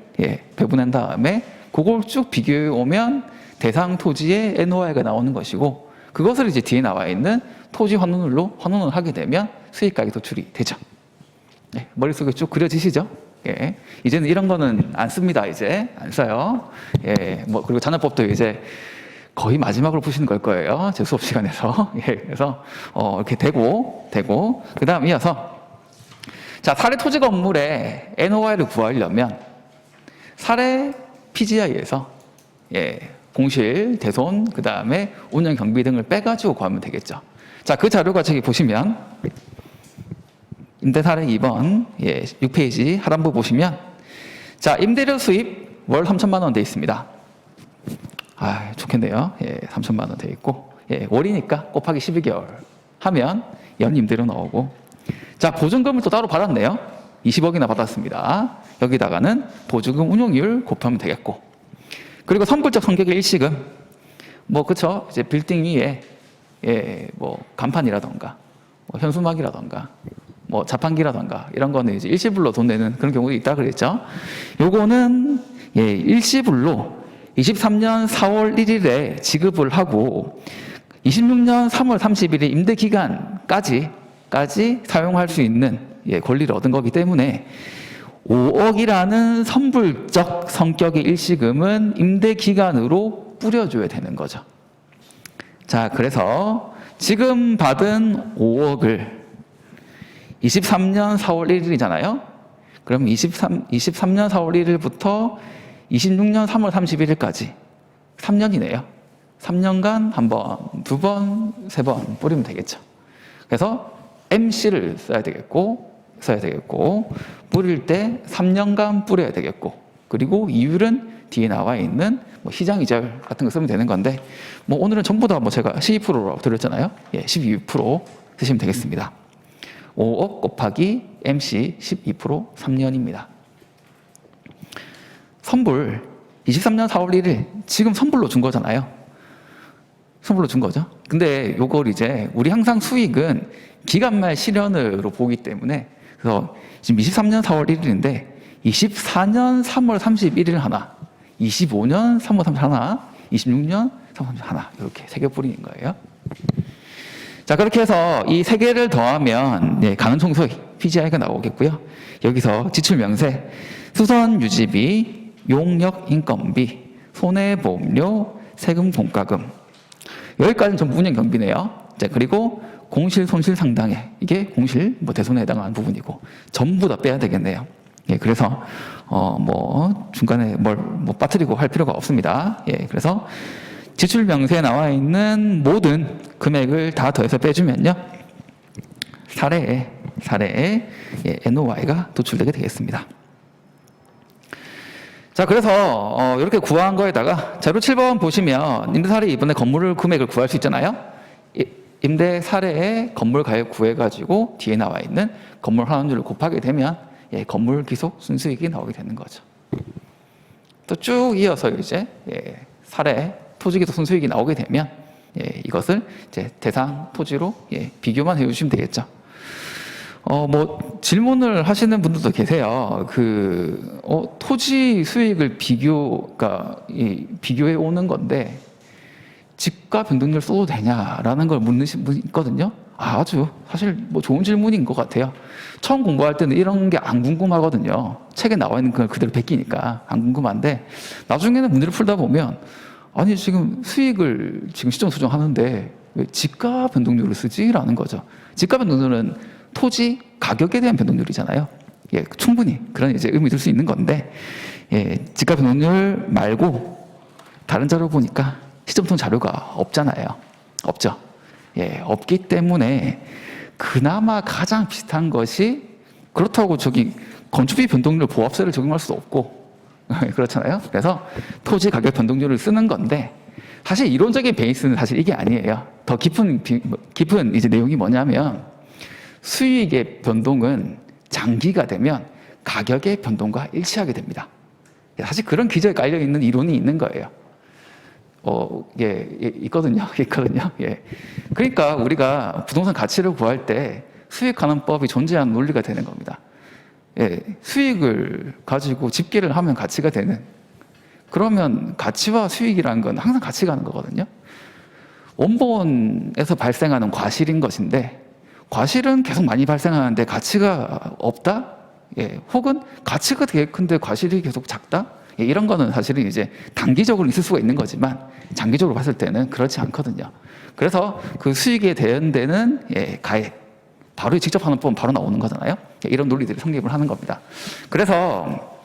배분한 다음에 그걸 쭉 비교해 오면 대상 토지의 NOI가 나오는 것이고 그것을 이제 뒤에 나와 있는 토지 환원율로 환원을 하게 되면 수익가액이 도출이 되죠. 머릿속에 쭉 그려지시죠? 이제는 이런 거는 안 씁니다. 이제 안 써요. 그리고 잔업법도 이제 거의 마지막으로 푸시는 걸 거예요. 제 수업 시간에서. 그래서 이렇게 되고 그 다음 이어서 자, 사례 토지 건물의 NOI를 구하려면 사례 PGI에서 공실, 대손, 그 다음에 운영 경비 등을 빼가지고 구하면 되겠죠. 자, 그 자료가 저기 보시면 임대사례 2번 6페이지 하단부 보시면 자, 임대료 수입 월 3천만 원 돼 있습니다. 좋겠네요. 3천만 원 돼 있고 월이니까 곱하기 12개월 하면 연 임대료 나오고 자, 보증금을 또 따로 받았네요. 20억이나 받았습니다. 여기다가는 보증금 운용률 곱하면 되겠고 그리고 선불적 성격의 일시금 그쵸 이제 빌딩 위에 간판이라던가 현수막이라던가 자판기라던가 이런 거는 이제 일시불로 돈 내는 그런 경우도 있다 그랬죠. 요거는 일시불로 23년 4월 1일에 지급을 하고 26년 3월 30일에 임대 기간까지 사용할 수 있는 권리를 얻은 거기 때문에 5억이라는 선불적 성격의 일시금은 임대 기간으로 뿌려줘야 되는 거죠. 자, 그래서 지금 받은 5억을 23년 4월 1일이잖아요. 그럼 23년 4월 1일부터 26년 3월 31일까지 3년이네요. 3년간 한 번, 두 번, 세 번 뿌리면 되겠죠. 그래서 MC를 써야 되겠고 뿌릴 때 3년간 뿌려야 되겠고 그리고 이율은 뒤에 나와 있는 시장이절 같은 거 쓰면 되는 건데 오늘은 전부 다 제가 12%라고 드렸잖아요. 12% 쓰시면 되겠습니다. 5억 곱하기 MC 12% 3년입니다. 선불 23년 4월 1일 지금 선불로 준 거잖아요. 선불로 준 거죠. 근데 요걸 이제 우리 항상 수익은 기간말 실현으로 보기 때문에 그래서 지금 23년 4월 1일인데 24년 3월 31일 하나 25년 3월 30일 하나 26년 3월 30일 하나 이렇게 세 개 뿌리는 거예요. 자, 그렇게 해서 이 세 개를 더하면 가능총수익 PGI가 나오겠고요. 여기서 지출명세, 수선유지비, 용역인건비, 손해보험료, 세금 공과금 여기까지는 전부 운영경비네요. 자, 그리고 공실 손실 상당액 이게 공실 대손에 해당하는 부분이고 전부 다 빼야 되겠네요. 그래서 중간에 뭘 빠뜨리고 할 필요가 없습니다. 그래서 지출 명세에 나와 있는 모든 금액을 다 더해서 빼주면요 사례에 NOI가 도출되게 되겠습니다. 자, 그래서 이렇게 구한 거에다가 자료 7번 보시면 임대사례 이번에 건물 금액을 구할 수 있잖아요. 임대사례의 건물 가액 구해가지고 뒤에 나와 있는 건물 환원율을 곱하게 되면 건물 기속 순수익이 나오게 되는 거죠. 또 쭉 이어서 이제 사례 토지 기속 순수익이 나오게 되면 이것을 이제 대상 토지로 비교만 해주시면 되겠죠. 뭐 질문을 하시는 분들도 계세요. 토지 수익을 비교해 오는 건데 집가 변동률 써도 되냐라는 걸 묻는 분이 있거든요. 아주 사실 뭐 좋은 질문인 것 같아요. 처음 공부할 때는 이런 게 안 궁금하거든요. 책에 나와 있는 걸 그대로 베끼니까 안 궁금한데 나중에는 문제를 풀다 보면 아니 지금 수익을 지금 시점 수정하는데 왜 집가 변동률을 쓰지라는 거죠. 집가 변동률은 토지 가격에 대한 변동률이잖아요. 충분히 그런 이제 의미 들 수 있는 건데 집가 변동률 말고 다른 자료 보니까 시점통 자료가 없잖아요. 없죠. 없기 때문에 그나마 가장 비슷한 것이 그렇다고 저기 건축비 변동률 보합세를 적용할 수도 없고 그렇잖아요. 그래서 토지 가격 변동률을 쓰는 건데 사실 이론적인 베이스는 사실 이게 아니에요. 더 깊은 이제 내용이 뭐냐면 수익의 변동은 장기가 되면 가격의 변동과 일치하게 됩니다. 사실 그런 기저에 깔려 있는 이론이 있는 거예요. 있거든요. 그러니까 우리가 부동산 가치를 구할 때 수익환원법이 존재하는 논리가 되는 겁니다. 수익을 가지고 집계를 하면 가치가 되는. 그러면 가치와 수익이라는 건 항상 같이 가는 거거든요. 원본에서 발생하는 과실인 것인데 과실은 계속 많이 발생하는데 가치가 없다? 혹은 가치가 되게 큰데 과실이 계속 작다? 이런 거는 사실은 이제 단기적으로 있을 수가 있는 거지만 장기적으로 봤을 때는 그렇지 않거든요. 그래서 그 수익에 대응되는 가액, 바로 직접 하는 법은 바로 나오는 거잖아요. 이런 논리들이 성립을 하는 겁니다. 그래서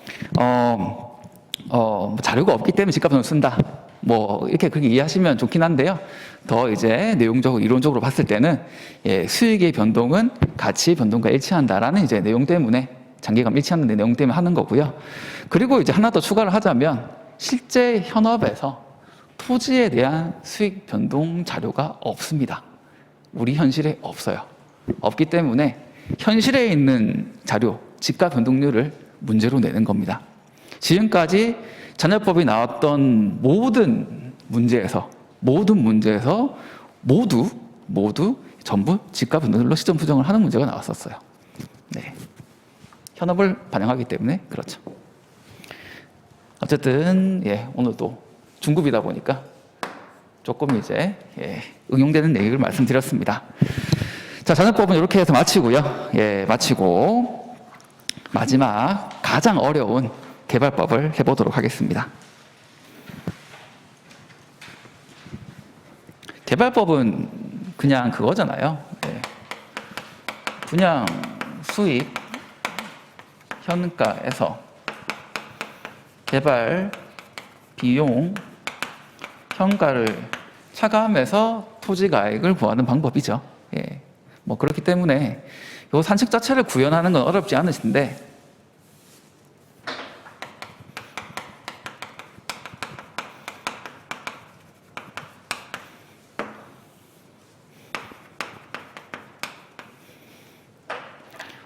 자료가 없기 때문에 집값을 쓴다. 뭐 이렇게 그렇게 이해하시면 좋긴 한데요. 더 이제 내용적으로 이론적으로 봤을 때는 수익의 변동은 가치의 변동과 일치한다라는 이제 내용 때문에 장기감 일치하는 내용 때문에 하는 거고요. 그리고 이제 하나 더 추가를 하자면 실제 현업에서 토지에 대한 수익 변동 자료가 없습니다. 우리 현실에 없어요. 없기 때문에 현실에 있는 자료, 집가 변동률을 문제로 내는 겁니다. 지금까지 잔여법이 나왔던 모든 문제에서 모두 전부 집가 변동률로 시점 수정을 하는 문제가 나왔었어요. 현업을 반영하기 때문에 그렇죠. 어쨌든 오늘도 중급이다 보니까 조금 이제 응용되는 얘기를 말씀드렸습니다. 자, 잔여법은 이렇게 해서 마치고요. 마치고 마지막 가장 어려운 개발법을 해보도록 하겠습니다. 개발법은 그냥 그거잖아요. 분양 수익 현가에서 개발 비용 현가를 차감해서 토지 가액을 구하는 방법이죠. 뭐 그렇기 때문에 이 산책 자체를 구현하는 건 어렵지 않으신데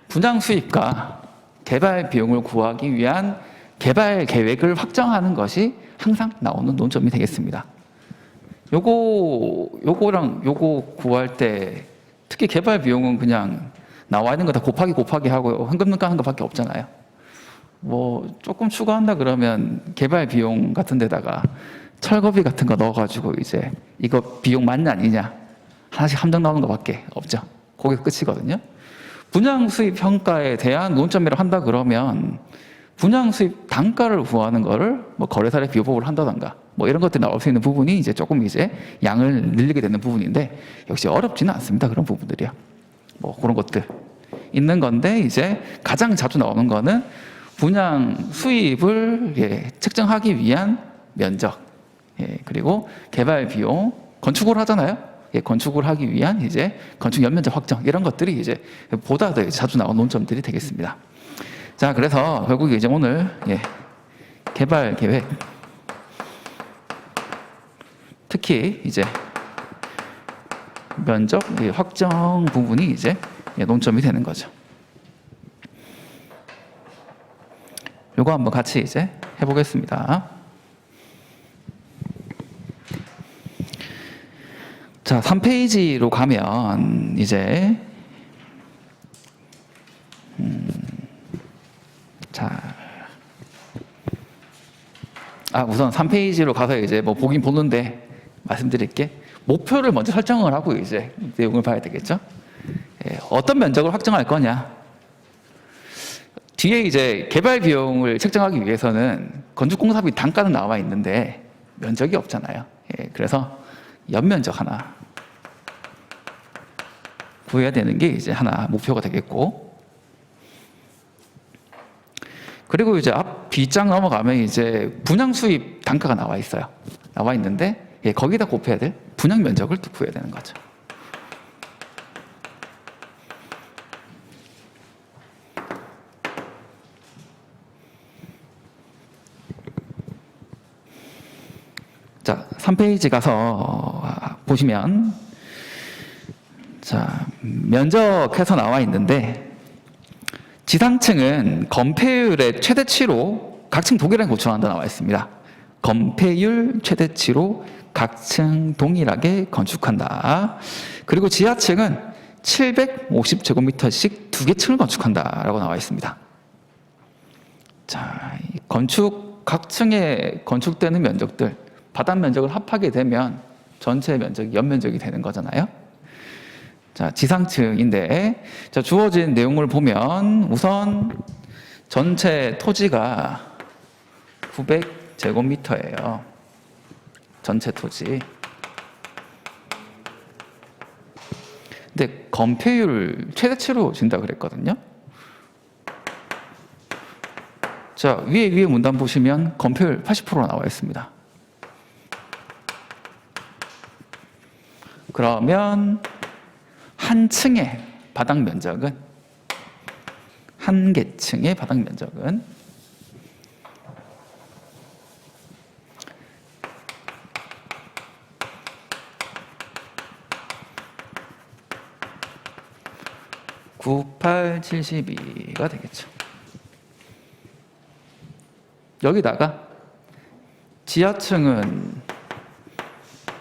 분양 수익과 개발 비용을 구하기 위한 개발 계획을 확정하는 것이 항상 나오는 논점이 되겠습니다. 요거랑 요거 구할 때 특히 개발 비용은 그냥 나와 있는 거 다 곱하기 하고 현금 까는 것밖에 없잖아요. 뭐 조금 추가한다 그러면 개발 비용 같은 데다가 철거비 같은 거 넣어가지고 이제 이거 비용 맞냐 아니냐 하나씩 함정 나오는 것밖에 없죠. 그게 끝이거든요. 분양 수입 평가에 대한 논점이라고 한다 그러면 분양 수입 단가를 구하는 거를 뭐 거래사례 비교법을 한다던가 뭐 이런 것들이 나올 수 있는 부분이 이제 조금 이제 양을 늘리게 되는 부분인데 역시 어렵지는 않습니다. 그런 부분들이요. 뭐 그런 것들 있는 건데 이제 가장 자주 나오는 거는 분양 수입을 측정하기 위한 면적 그리고 개발 비용 건축을 하잖아요. 건축을 하기 위한 이제 건축 연면적 확정 이런 것들이 이제 보다 더 자주 나오는 논점들이 되겠습니다. 자, 그래서 결국 이제 오늘 개발 계획. 특히 이제 면적 확정 부분이 이제 논점이 되는 거죠. 요거 한번 같이 이제 해보겠습니다. 자, 3페이지로 가면 이제 우선 3페이지로 가서 이제 뭐 보긴 보는데 말씀드릴게. 목표를 먼저 설정을 하고 이제 내용을 봐야 되겠죠. 어떤 면적을 확정할 거냐. 뒤에 이제 개발 비용을 책정하기 위해서는 건축공사비 단가는 나와 있는데 면적이 없잖아요. 그래서 연면적 하나 구해야 되는 게 이제 하나 목표가 되겠고, 그리고 이제 앞 B장 넘어가면 이제 분양 수입 단가가 나와 있어요. 나와 있는데 거기다 곱해야 될 분양 면적을 또 구해야 되는 거죠. 자, 3페이지 가서 보시면 자, 면적해서 나와 있는데 지상층은 건폐율의 최대치로 각층 동일하게 구축한다 나와 있습니다. 건폐율 최대치로 각층 동일하게 건축한다. 그리고 지하층은 750제곱미터씩 2개 층을 건축한다라고 나와 있습니다. 자, 각 층에 건축되는 면적들, 바닥 면적을 합하게 되면 전체 면적이 연면적이 되는 거잖아요. 자, 지상층인데, 자, 주어진 내용을 보면 우선 전체 토지가 900제곱미터예요. 전체 토지. 근데 건폐율 최대치로 준다 그랬거든요. 자, 위에 문단 보시면 건폐율 80% 나와 있습니다. 그러면 한 층의 바닥 면적은, 한 개 층의 바닥 면적은 (9872가) 되겠죠. 여기다가 지하층은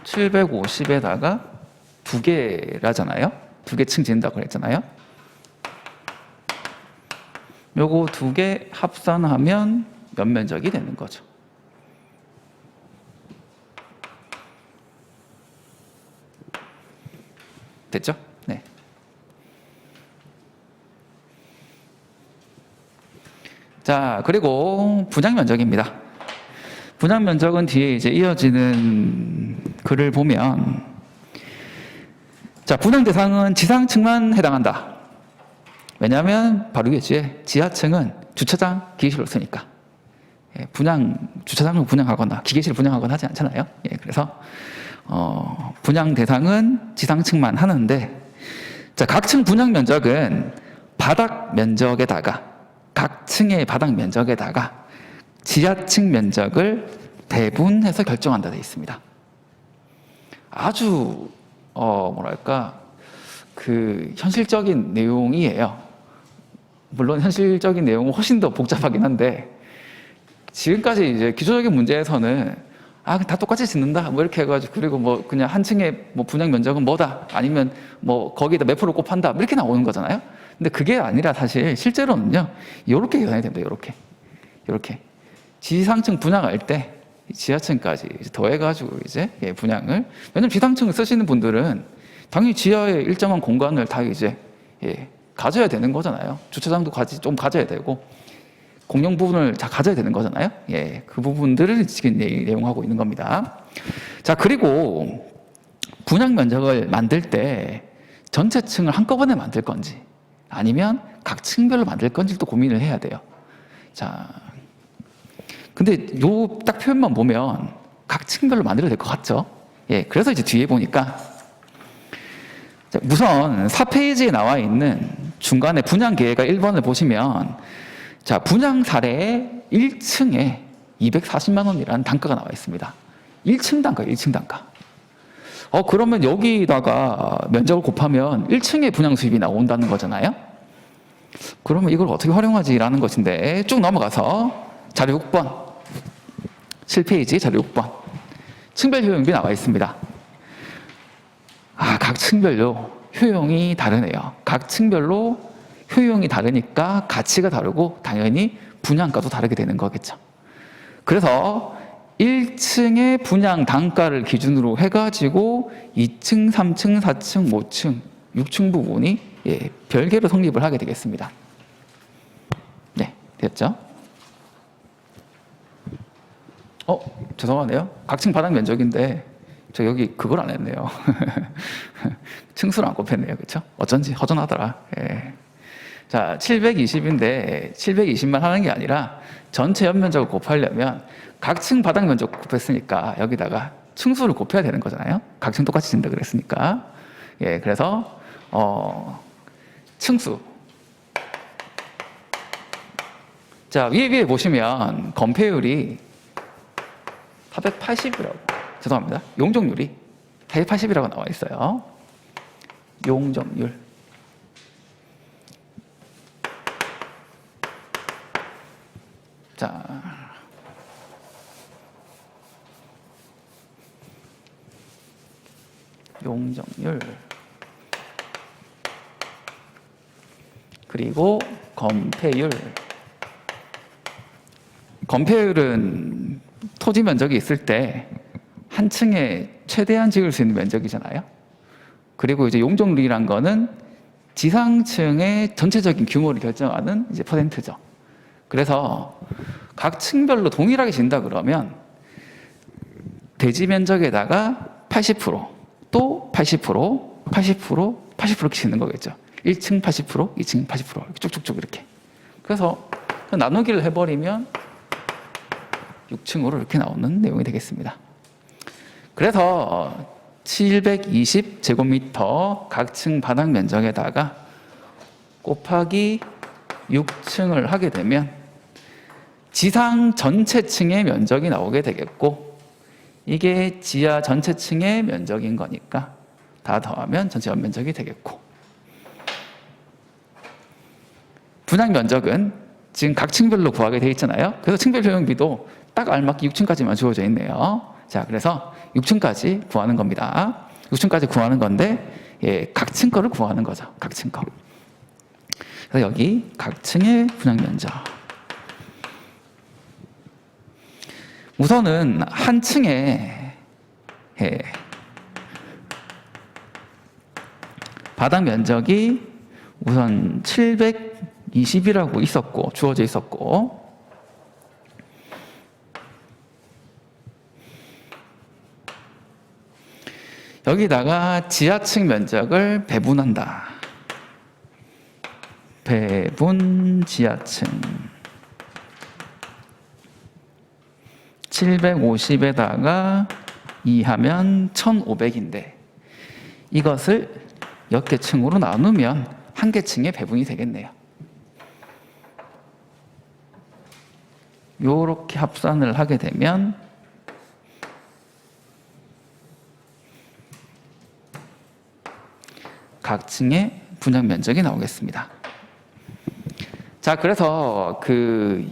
750에다가 2개라잖아요. 2개 층 짓는다고 그랬잖아요. 요거 2개 합산하면 연면적이 되는 거죠. 됐죠? 네. 자, 그리고 분양 면적입니다. 분양 면적은 뒤에 이제 이어지는 글을 보면, 자, 분양 대상은 지상층만 해당한다. 왜냐하면 바로 위에 지하층은 주차장, 기계실로 쓰니까. 주차장을 분양하거나 기계실을 분양하거나 하지 않잖아요. 그래서 분양 대상은 지상층만 하는데, 자, 각 층 분양 면적은 바닥 면적에다가, 각 층의 바닥 면적에다가 지하층 면적을 배분해서 결정한다 되어 있습니다. 아주 현실적인 내용이에요. 물론 현실적인 내용은 훨씬 더 복잡하긴 한데, 지금까지 이제 기초적인 문제에서는 다 똑같이 짓는다 뭐 이렇게 해가지고, 그리고 뭐 그냥 한 층의 뭐 분양 면적은 뭐다, 아니면 뭐 거기다 몇 프로 곱한다 이렇게 나오는 거잖아요. 근데 그게 아니라 사실 실제로는요, 이렇게 계산이 됩니다. 이렇게 지상층 분양할 때 지하층까지 더해가지고 이제 분양을, 왜냐면 지상층을 쓰시는 분들은 당연히 지하에 일정한 공간을 다 이제 가져야 되는 거잖아요. 주차장도 좀 가져야 되고 공용 부분을 다 가져야 되는 거잖아요. 그 부분들을 지금 내용하고 있는 겁니다. 자, 그리고 분양 면적을 만들 때 전체 층을 한꺼번에 만들 건지 아니면 각 층별로 만들 건지 또 고민을 해야 돼요. 자, 근데 요 딱 표현만 보면 각 층별로 만들어야 될 것 같죠? 그래서 이제 뒤에 보니까, 자, 우선 4페이지에 나와 있는 중간에 분양 계획가 1번을 보시면, 자, 분양 사례 1층에 240만 원이라는 단가가 나와 있습니다. 1층 단가, 1층 단가. 그러면 여기다가 면적을 곱하면 1층의 분양 수입이 나온다는 거잖아요. 그러면 이걸 어떻게 활용하지라는 것인데, 쭉 넘어가서 자료 6번, 7페이지 자료 6번. 층별 효용비 나와 있습니다. 각 층별로 효용이 다르네요. 각 층별로 효용이 다르니까 가치가 다르고 당연히 분양가도 다르게 되는 거겠죠. 그래서 1층의 분양 단가를 기준으로 해가지고 2층, 3층, 4층, 5층, 6층 부분이 별개로 성립을 하게 되겠습니다. 네, 됐죠? 죄송하네요. 각층 바닥 면적인데 저 여기 그걸 안 했네요. 층수를 안 곱했네요. 그렇죠? 어쩐지 허전하더라. 예. 자, 720인데 720만 하는 게 아니라 전체 연면적을 곱하려면 각층 바닥 면적 곱했으니까 여기다가 층수를 곱해야 되는 거잖아요. 각층 똑같이 진다 그랬으니까. 예, 그래서 층수. 자, 위에 보시면 건폐율이 480이라고. 죄송합니다. 용적률이 480이라고 나와 있어요. 용적률. 자, 용적률. 그리고 건폐율. 건폐율은 토지 면적이 있을 때 한 층에 최대한 지을 수 있는 면적이잖아요. 그리고 이제 용적률이란 거는 지상층의 전체적인 규모를 결정하는 이제 퍼센트죠. 그래서 각 층별로 동일하게 진다 그러면 대지 면적에다가 80%, 또 80%, 80%, 80%씩 짓는 거겠죠. 1층 80%, 2층 80% 이렇게 쭉쭉쭉 이렇게. 그래서 나누기를 해버리면 6층으로 이렇게 나오는 내용이 되겠습니다. 그래서 720제곱미터 각층 바닥 면적에다가 곱하기 6층을 하게 되면 지상 전체 층의 면적이 나오게 되겠고, 이게 지하 전체 층의 면적인 거니까 다 더하면 전체 연면적이 되겠고, 분양 면적은 지금 각 층별로 구하게 돼 있잖아요. 그래서 층별 효용비도 딱 알맞게 6층까지만 주어져 있네요. 자, 그래서 6층까지 구하는 겁니다. 6층까지 구하는 건데, 각 층 거를 구하는 거죠. 각 층 거. 그래서 여기 각 층의 분양 면적. 우선은 한 층에 바닥 면적이 우선 720이라고 있었고, 주어져 있었고, 여기다가 지하층 면적을 배분한다. 배분 지하층 750에다가 2하면 1500인데 이것을 몇 개 층으로 나누면 한 개 층의 배분이 되겠네요. 요렇게 합산을 하게 되면 각 층의 분양 면적이 나오겠습니다. 자, 그래서 그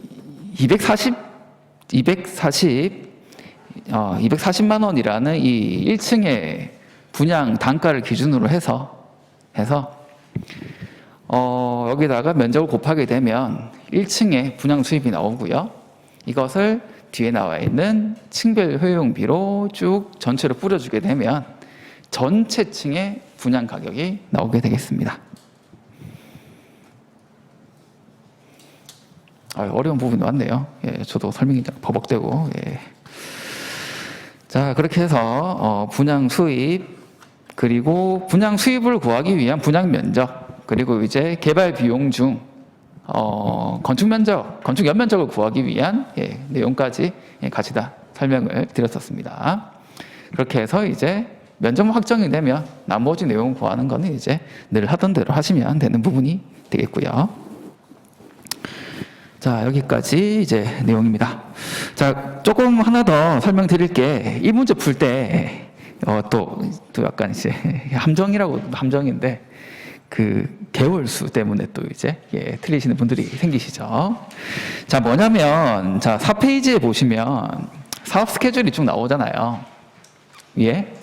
240만 원이라는 이 1층의 분양 단가를 기준으로 해서 여기다가 면적을 곱하게 되면 1층의 분양 수입이 나오고요. 이것을 뒤에 나와 있는 층별 효용비로 쭉 전체로 뿌려주게 되면 전체 층의 분양 가격이 나오게 되겠습니다. 어려운 부분이 많네요. 저도 설명이 버벅대고. 자, 그렇게 해서 분양 수입, 그리고 분양 수입을 구하기 위한 분양 면적, 그리고 이제 개발 비용 중 건축 면적, 건축 연면적을 구하기 위한 내용까지 같이 다 설명을 드렸었습니다. 그렇게 해서 이제 면적만 확정이 되면 나머지 내용 구하는 거는 이제 늘 하던 대로 하시면 되는 부분이 되겠고요. 자, 여기까지 이제 내용입니다. 자, 조금 하나 더 설명드릴 게, 이 문제 풀 때, 또 약간 이제 함정인데, 그 개월수 때문에 또 이제, 틀리시는 분들이 생기시죠. 자, 뭐냐면, 자, 4페이지에 보시면, 사업 스케줄이 쭉 나오잖아요. 위에.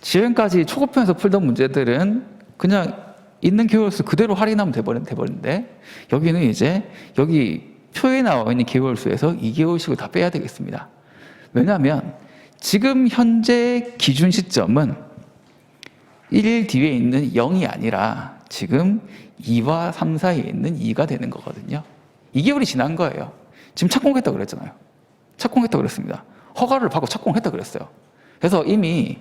지금까지 초급편에서 풀던 문제들은 그냥 있는 개월수 그대로 할인하면 돼버리는데, 여기는 이제 여기 표에 나와 있는 개월수에서 2개월씩을 다 빼야 되겠습니다. 왜냐하면 지금 현재 기준 시점은 1 뒤에 있는 0이 아니라 지금 2와 3 사이에 있는 2가 되는 거거든요. 2개월이 지난 거예요. 지금 착공했다고 그랬잖아요. 착공했다고 그랬습니다. 허가를 받고 착공했다 그랬어요. 그래서 이미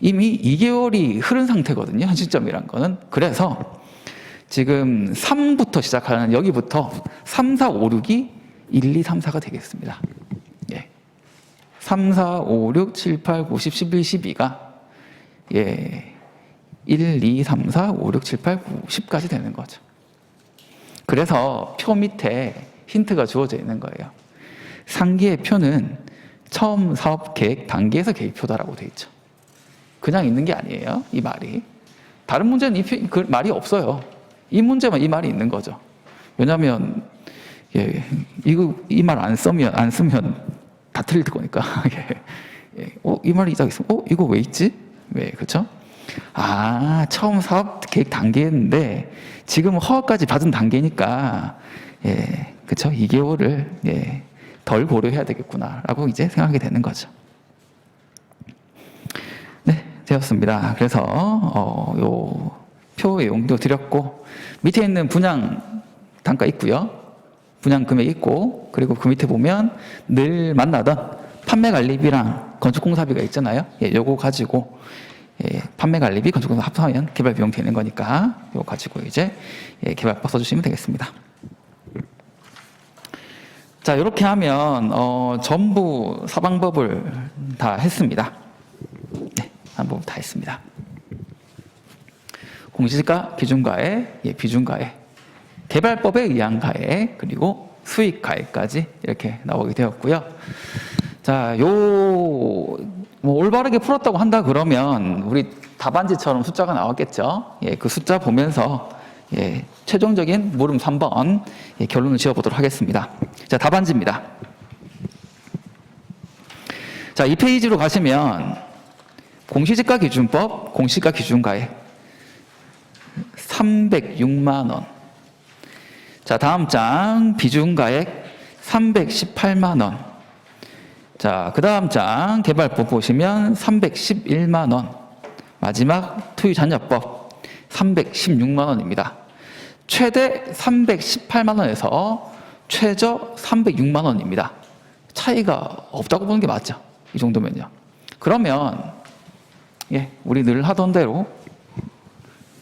2개월이 흐른 상태거든요. 현 시점이란 거는. 그래서 지금 3부터 시작하는 여기부터 3, 4, 5, 6이 1, 2, 3, 4가 되겠습니다. 3, 4, 5, 6, 7, 8, 9, 10, 11, 12가 1, 2, 3, 4, 5, 6, 7, 8, 9, 10까지 되는 거죠. 그래서 표 밑에 힌트가 주어져 있는 거예요. 상기의 표는 처음 사업 계획 단계에서 계획표다라고 돼 있죠. 그냥 있는 게 아니에요, 이 말이. 다른 문제는 그 말이 없어요. 이 문제만 이 말이 있는 거죠. 왜냐하면 이 말 안 쓰면 다 틀릴 거니까. 이 말이 있으면 이거 왜 있지? 왜 그렇죠? 아, 처음 사업 계획 단계인데 지금 허가까지 받은 단계니까 그렇죠? 2개월을 덜 고려해야 되겠구나라고 이제 생각하게 되는 거죠. 네, 되었습니다. 그래서 요 표 내용도 드렸고, 밑에 있는 분양 단가 있고요, 분양 금액 있고, 그리고 그 밑에 보면 늘 만나던 판매 관리비랑 건축공사비가 있잖아요. 요거 가지고 판매 관리비, 건축공사 합하면 개발 비용 되는 거니까 요거 가지고 이제 개발법 써주시면 되겠습니다. 자, 이렇게 하면 전부 사방법을 다 했습니다. 네, 사방법 다 했습니다. 공시지가 기준가액, 비준가액, 개발법에 의한 가액, 그리고 수익 가액까지 이렇게 나오게 되었고요. 자, 올바르게 풀었다고 한다 그러면 우리 답안지처럼 숫자가 나왔겠죠. 그 숫자 보면서 최종적인 물음 3번 결론을 지어보도록 하겠습니다. 자, 답안지입니다. 자, 이 페이지로 가시면 공시지가 기준법, 공시지가 기준가액 306만 원. 자, 다음 장 비준가액 318만 원. 자, 그 다음 장 개발법 보시면 311만 원. 마지막 투유잔여법 316만 원입니다. 최대 318만 원에서 최저 306만 원입니다. 차이가 없다고 보는 게 맞죠? 이 정도면요. 그러면 우리 늘 하던 대로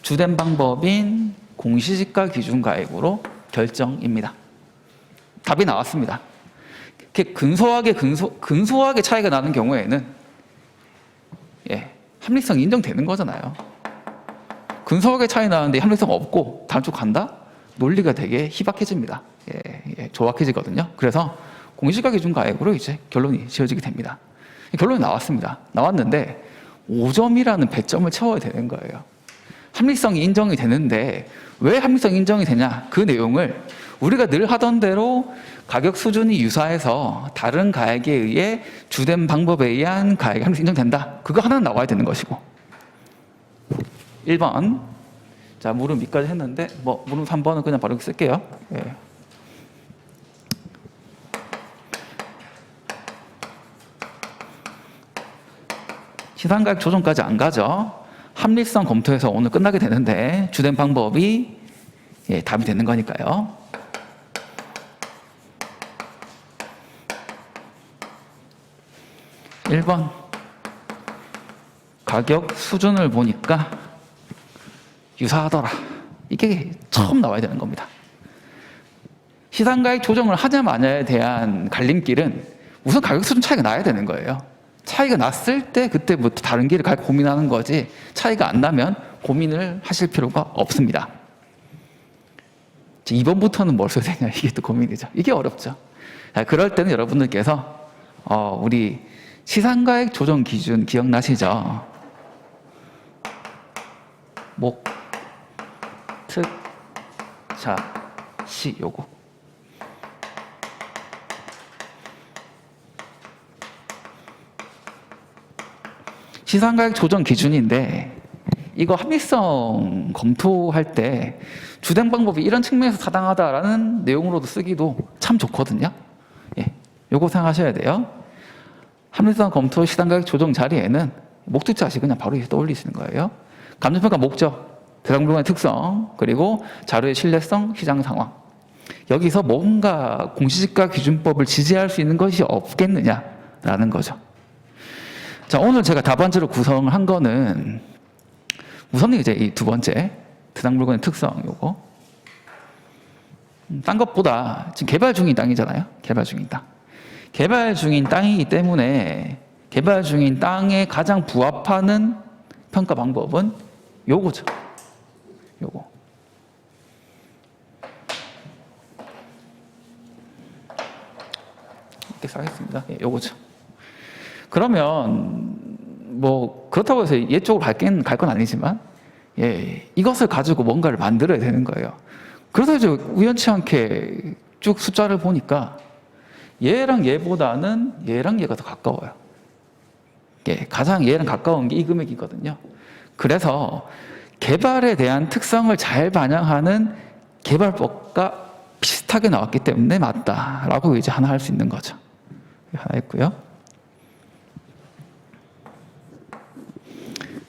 주된 방법인 공시지가 기준가액으로 결정입니다. 답이 나왔습니다. 이렇게 근소하게 차이가 나는 경우에는 합리성이 인정되는 거잖아요. 근소하게 차이 나는데 합리성 없고 다른 쪽 간다? 논리가 되게 희박해집니다. 조악해지거든요. 그래서 공시지가 기준가액으로 이제 결론이 지어지게 됩니다. 결론이 나왔습니다. 나왔는데 5점이라는 배점을 채워야 되는 거예요. 합리성이 인정이 되는데 왜 합리성이 인정이 되냐? 그 내용을 우리가 늘 하던 대로 가격 수준이 유사해서 다른 가액에 의해 주된 방법에 의한 가액이 합리성 인정된다. 그거 하나는 나와야 되는 것이고. 1번. 자, 물음 2까지 했는데 물음 3번은 그냥 바로 쓸게요. 시상가액 조정까지 안 가죠. 합리성 검토해서 오늘 끝나게 되는데 주된 방법이 답이 되는 거니까요. (1번) 가격 수준을 보니까 유사하더라. 이게 처음 나와야 되는 겁니다. 시상가액 조정을 하냐 마냐에 대한 갈림길은 우선 가격 수준 차이가 나야 되는 거예요. 차이가 났을 때 그때부터 다른 길을 갈까 고민하는 거지, 차이가 안 나면 고민을 하실 필요가 없습니다. 2번부터는 뭘 써야 되냐, 이게 또 고민이죠. 이게 어렵죠. 그럴 때는 여러분들께서 우리 시상가액 조정 기준 기억나시죠? 목, 특, 자, 시 요거. 시상가액 조정 기준인데 이거 합리성 검토할 때 주된 방법이 이런 측면에서 타당하다라는 내용으로도 쓰기도 참 좋거든요. 예, 요거 생각하셔야 돼요. 합리성 검토 시상가액 조정 자리에는 목특자시 그냥 바로 떠올리시는 거예요. 감정평가 목적, 대상 물건의 특성, 그리고 자료의 신뢰성, 시장 상황. 여기서 뭔가 공시지가 기준법을 지지할 수 있는 것이 없겠느냐라는 거죠. 자, 오늘 제가 답안지로 구성한 거는 우선은 이제 이 두 번째 대상 물건의 특성 요거. 딴 것보다 지금 개발 중인 땅이잖아요. 개발 중인 땅. 개발 중인 땅이기 때문에 개발 중인 땅에 가장 부합하는 평가 방법은 요거죠. 요거. 이렇게 써야겠습니다. 예, 요거죠. 그러면 뭐 그렇다고 해서 얘 쪽으로 갈 건 아니지만 예, 이것을 가지고 뭔가를 만들어야 되는 거예요. 그래서 이제 우연치 않게 쭉 숫자를 보니까 얘랑 얘보다는 얘랑 얘가 더 가까워요. 예, 가장 얘랑 가까운 게 이 금액이거든요. 그래서 개발에 대한 특성을 잘 반영하는 개발법과 비슷하게 나왔기 때문에 맞다라고 이제 하나 할 수 있는 거죠. 하나 있고요.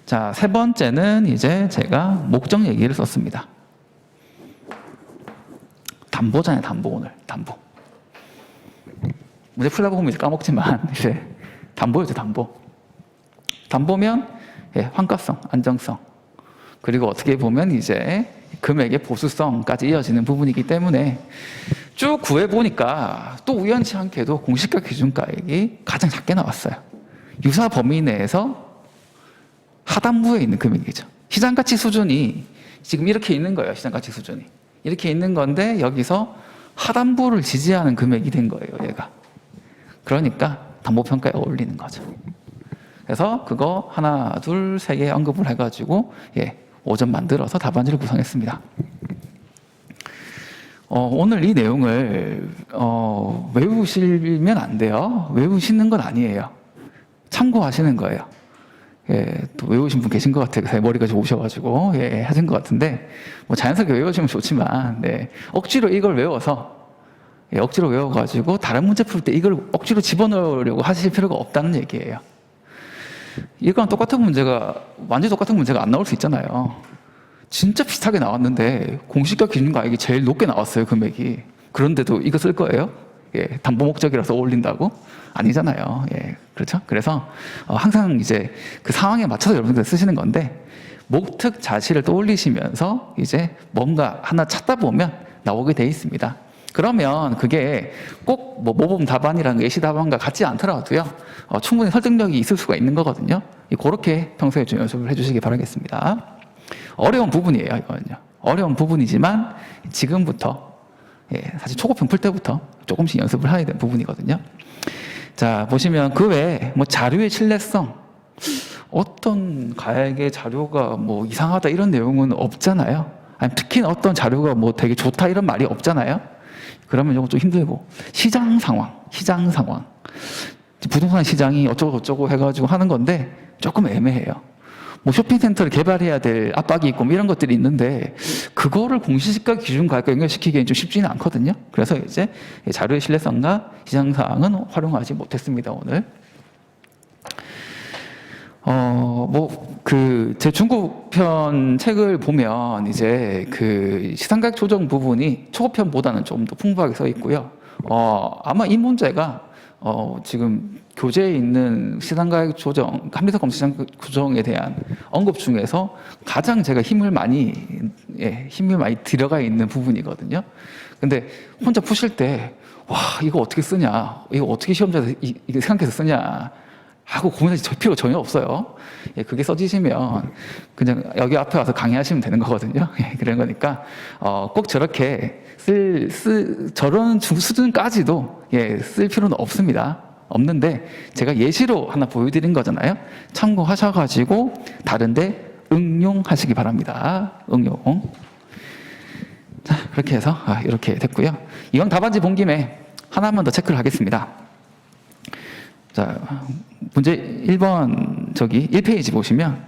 자, 세 번째는 이제 제가 목적 얘기를 썼습니다. 담보잖아요, 담보 오늘. 담보. 문제 풀다 보면 이제 까먹지만 이제 담보였죠, 담보. 담보면 예, 환가성, 안정성. 그리고 어떻게 보면 이제 금액의 보수성까지 이어지는 부분이기 때문에 쭉 구해보니까 또 우연치 않게도 공시가 기준가액이 가장 작게 나왔어요. 유사 범위 내에서 하단부에 있는 금액이죠. 시장가치 수준이 지금 이렇게 있는 거예요. 시장가치 수준이. 이렇게 있는 건데 여기서 하단부를 지지하는 금액이 된 거예요. 얘가. 그러니까 담보평가에 어울리는 거죠. 그래서 그거 하나, 둘, 세 개 언급을 해가지고 예, 5점 만들어서 답안지를 구성했습니다. 오늘 이 내용을 외우시면 안 돼요. 외우시는 건 아니에요. 참고하시는 거예요. 예, 또 외우신 분 계신 것 같아요. 머리가 좀 오셔가지고 예, 하신 것 같은데 뭐 자연스럽게 외우시면 좋지만 네, 억지로 이걸 외워서 예, 억지로 외워가지고 다른 문제 풀 때 이걸 억지로 집어넣으려고 하실 필요가 없다는 얘기예요. 이거랑 똑같은 문제가 완전히 똑같은 문제가 안 나올 수 있잖아요. 진짜 비슷하게 나왔는데 공시가 기준가액이 제일 높게 나왔어요, 금액이. 그런데도 이거 쓸 거예요? 예, 담보 목적이라서 어울린다고? 아니잖아요. 예, 그렇죠? 그래서 항상 이제 그 상황에 맞춰서 여러분들 쓰시는 건데 목특 자시를 떠올리시면서 이제 뭔가 하나 찾다 보면 나오게 돼 있습니다. 그러면 그게 꼭 뭐 모범 답안이랑 예시 답안과 같지 않더라도요. 충분히 설득력이 있을 수가 있는 거거든요. 그렇게 평소에 좀 연습을 해주시기 바라겠습니다. 어려운 부분이에요, 이거는요. 어려운 부분이지만 지금부터 예, 사실 초급형 풀 때부터 조금씩 연습을 해야 되는 부분이거든요. 자, 보시면 그 외에 뭐 자료의 신뢰성, 어떤 가액의 자료가 뭐 이상하다 이런 내용은 없잖아요. 아니, 특히 어떤 자료가 뭐 되게 좋다 이런 말이 없잖아요. 그러면 이거 좀 힘들고 시장 상황 부동산 시장이 어쩌고 저쩌고 해가지고 하는 건데 조금 애매해요. 뭐 쇼핑센터를 개발해야 될 압박이 있고 뭐 이런 것들이 있는데 그거를 공시지가 기준 가격과 연결시키기에는 좀 쉽지는 않거든요. 그래서 이제 자료의 신뢰성과 시장 상황은 활용하지 못했습니다, 오늘. 제 중고편 책을 보면 이제 그 시상가격 조정 부분이 초고편보다는 좀 더 풍부하게 써 있고요. 아마 이 문제가 지금 교재에 있는 시상가격 조정, 합리적 검토 시장 조정에 대한 언급 중에서 가장 제가 힘을 많이 들어가 있는 부분이거든요. 근데 혼자 푸실 때, 와, 이거 어떻게 쓰냐, 이거 어떻게 시험자에서 이거 생각해서 쓰냐, 하고 고민하실 필요 전혀 없어요. 예, 그게 써지시면 그냥 여기 앞에 와서 강의하시면 되는 거거든요. 예, 그런 거니까 꼭 저렇게 저런 수준까지도 예, 쓸 필요는 없습니다. 없는데 제가 예시로 하나 보여드린 거잖아요. 참고하셔가지고 다른데 응용하시기 바랍니다. 응용. 자, 그렇게 해서 이렇게 됐고요. 이왕 답안지 본 김에 하나만 더 체크를 하겠습니다. 자, 문제 1번 저기 1페이지 보시면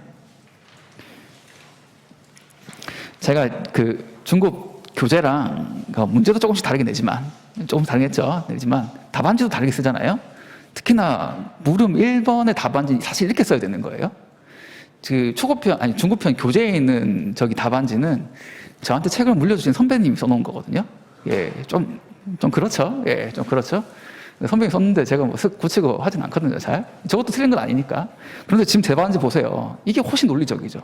제가 그 중급 교재랑 문제도 조금씩 다르게 내지만 조금 다르겠죠. 내지만 답안지도 다르게 쓰잖아요. 특히나 물음 1번의 답안지 사실 이렇게 써야 되는 거예요. 그 중급편 교재에 있는 저기 답안지는 저한테 책을 물려주신 선배님이 써놓은 거거든요. 예, 좀 그렇죠. 예, 좀 그렇죠. 선배님이 썼는데 제가 뭐 쓱 고치고 하진 않거든요, 잘. 저것도 틀린 건 아니니까. 그런데 지금 제 답안지 보세요. 이게 훨씬 논리적이죠.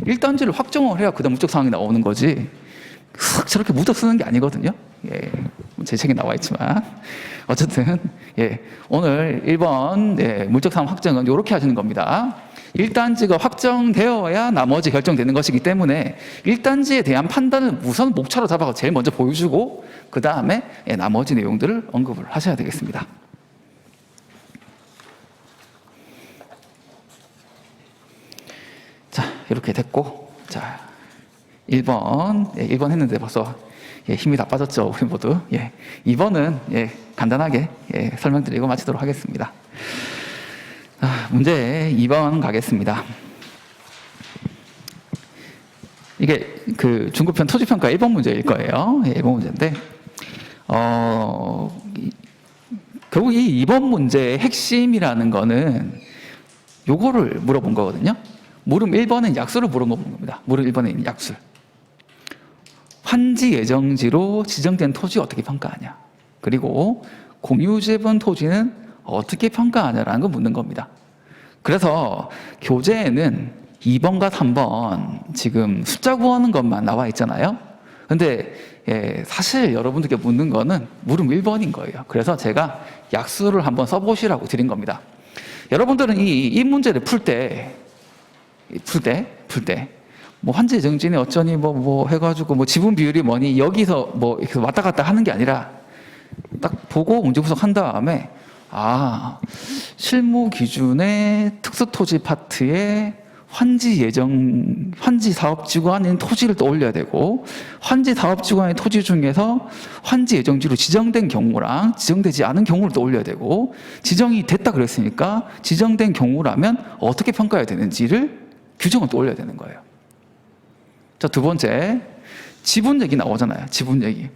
1단지를 확정을 해야 그다음 문적 상황이 나오는 거지. 쓱 저렇게 묻어 쓰는 게 아니거든요. 예, 제 책에 나와 있지만. 어쨌든, 예, 오늘 1번, 예, 물적 상황 확정은 이렇게 하시는 겁니다. 1단지가 확정되어야 나머지 결정되는 것이기 때문에 1단지에 대한 판단은 우선 목차로 잡아서 제일 먼저 보여주고 그 다음에 나머지 내용들을 언급을 하셔야 되겠습니다. 자, 이렇게 됐고, 자, 1번, 1번 했는데 벌써 힘이 다 빠졌죠, 우리 모두. 2번은 간단하게 설명드리고 마치도록 하겠습니다. 문제 2번 가겠습니다. 이게 그 중급편 토지평가 1번 문제일 거예요. 1번 문제인데, 결국 이 2번 문제의 핵심이라는 거는 요거를 물어본 거거든요. 물음 1번은 약수를 물어본 겁니다. 물음 1번에 있는 약수. 환지 예정지로 지정된 토지 어떻게 평가하냐. 그리고 공유지분 토지는 어떻게 평가하냐라는 걸 묻는 겁니다. 그래서 교재에는 2번과 3번 지금 숫자 구하는 것만 나와 있잖아요. 근데 사실 여러분들께 묻는 거는 물음 1번인 거예요. 그래서 제가 약수를 한번 써보시라고 드린 겁니다. 여러분들은 이 문제를 풀 때 뭐 환지 예정지는 어쩌니 뭐 해가지고 뭐 지분 비율이 뭐니 여기서 뭐 이렇게 왔다 갔다 하는 게 아니라 딱 보고 문제 분석한 다음에 실무 기준의 특수토지 파트에 환지 사업지구 안에 토지를 또 올려야 되고, 환지 사업지구 안의 토지 중에서 환지 예정지로 지정된 경우랑 지정되지 않은 경우를 또 올려야 되고, 지정이 됐다 그랬으니까 지정된 경우라면 어떻게 평가해야 되는지를 규정을 또 올려야 되는 거예요. 자, 두 번째, 지분 얘기 나오잖아요. 지분 얘기.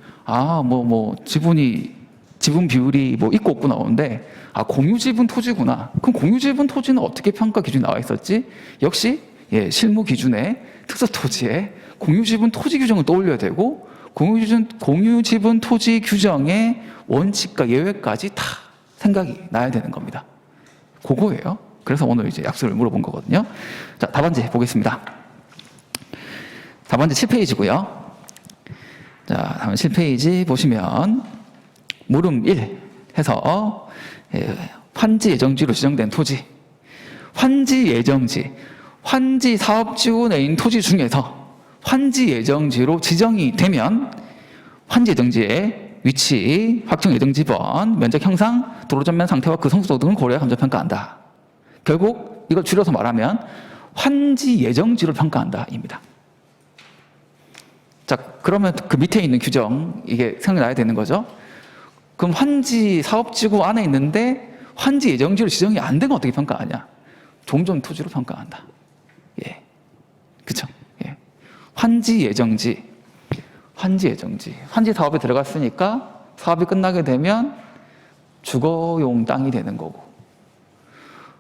지분 비율이 뭐 있고 없고 나오는데, 공유지분 토지구나. 그럼 공유지분 토지는 어떻게 평가 기준이 나와 있었지? 역시, 실무 기준에 특수토지에 공유지분 토지 규정을 또 올려야 되고, 공유지분 토지 규정의 원칙과 예외까지 다 생각이 나야 되는 겁니다. 그거예요. 그래서 오늘 이제 약수를 물어본 거거든요. 자, 답안지 보겠습니다. 답안지 7페이지고요. 자, 다음 7페이지 보시면 물음 1 해서 환지 예정지로 지정된 토지, 환지 예정지, 환지 사업지구 내에 있는 토지 중에서 환지 예정지로 지정이 되면 환지 예정지의 위치, 확정 예정지번, 면적 형상, 도로 전면 상태와 그 성수도 등을 고려해 감정 평가한다. 결국 이걸 줄여서 말하면 환지 예정지를 평가한다입니다. 자, 그러면 그 밑에 있는 규정 이게 생각나야 되는 거죠. 그럼 환지 사업지구 안에 있는데 환지 예정지로 지정이 안 된 건 어떻게 평가하냐? 종전 토지로 평가한다. 그쵸? 환지 예정지, 환지 사업에 들어갔으니까 사업이 끝나게 되면 주거용 땅이 되는 거고,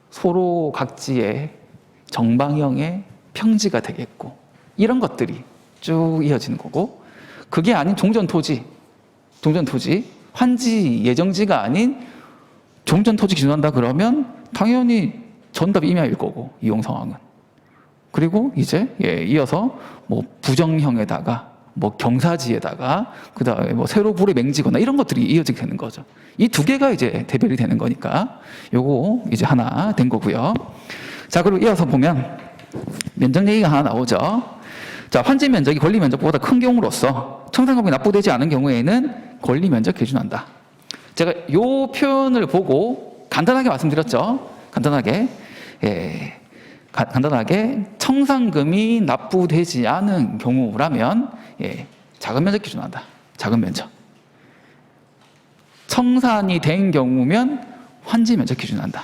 소로 각지의 정방형의 평지가 되겠고, 이런 것들이 쭉 이어지는 거고, 그게 아닌 종전 토지, 환지 예정지가 아닌 종전 토지 기준한다 그러면 당연히 전답 임야일 거고, 이용 상황은. 그리고 이제 이어서 뭐 부정형에다가 뭐 경사지에다가 그다음에 뭐 세로 불에 맹지거나 이런 것들이 이어지게 되는 거죠. 이 두 개가 이제 대별이 되는 거니까 요거 이제 하나 된 거고요. 자, 그리고 이어서 보면 면적 얘기가 하나 나오죠. 자, 환지 면적이 권리 면적보다 큰 경우로서 청산금이 납부되지 않은 경우에는 권리 면적 기준한다. 제가 요 표현을 보고 간단하게 말씀드렸죠. 간단하게. 예. 간단하게 청산금이 납부되지 않은 경우라면 예, 작은 면적 기준한다. 작은 면적. 청산이 된 경우면 환지 면적 기준한다.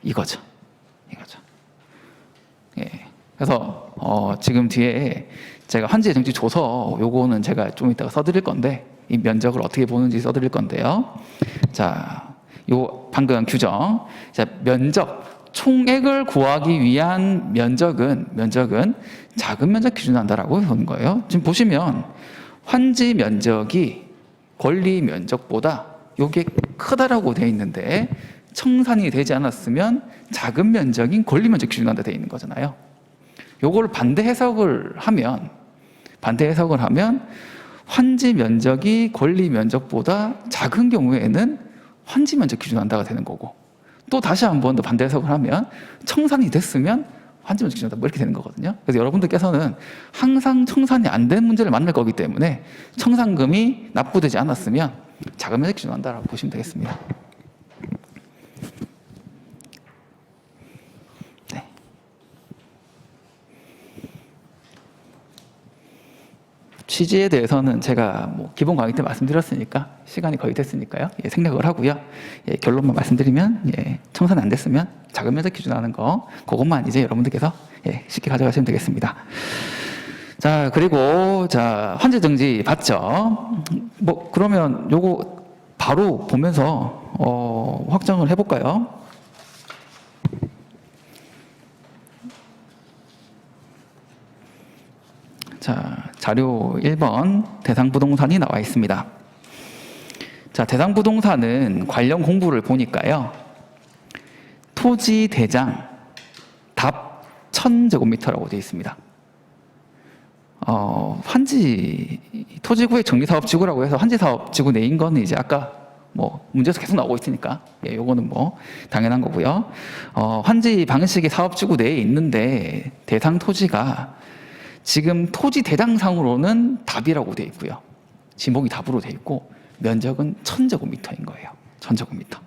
이거죠. 예. 그래서 지금 뒤에 제가 환지의 정지 조서 요거는 제가 좀 이따가 써드릴 건데 이 면적을 어떻게 보는지 써드릴 건데요. 자, 요 방금 규정. 자, 면적 총액을 구하기 위한 면적은 작은 면적 기준한다라고 보는 거예요. 지금 보시면 환지 면적이 권리 면적보다 요게 크다라고 돼 있는데 청산이 되지 않았으면 작은 면적인 권리 면적 기준한다 돼 있는 거잖아요. 요걸 반대 해석을 하면 환지 면적이 권리 면적보다 작은 경우에는 환지 면적 기준한다가 되는 거고, 또 다시 한 번 더 반대 해석을 하면 청산이 됐으면 환지 면적 기준한다 뭐 이렇게 되는 거거든요. 그래서 여러분들께서는 항상 청산이 안 된 문제를 만날 거기 때문에 청산금이 납부되지 않았으면 작은 면적 기준한다라고 보시면 되겠습니다. 네. 취지에 대해서는 제가 뭐 기본 강의 때 말씀드렸으니까 시간이 거의 됐으니까요. 예, 생략을 하고요. 예, 결론만 말씀드리면 청산 안 됐으면 작은 면적 기준하는 거 그것만 이제 여러분들께서 쉽게 가져가시면 되겠습니다. 자, 그리고 자 환지 정지 봤죠? 뭐 그러면 요거 바로 보면서 확정을 해볼까요? 자, 자료 1번 대상 부동산이 나와 있습니다. 자, 대상 부동산은 관련 공부를 보니까요. 토지 대장 답 1000제곱미터라고 되어 있습니다. 환지 토지구의 정리사업지구라고 해서 환지사업지구 내인 거는 이제 아까 뭐 문제에서 계속 나오고 있으니까 요거는 뭐 당연한 거고요. 환지 방식의 사업지구 내에 있는데 대상 토지가 지금 토지 대장상으로는 답이라고 되어 있고요. 지목이 답으로 되어 있고 면적은 1000제곱미터인 거예요. 1000제곱미터.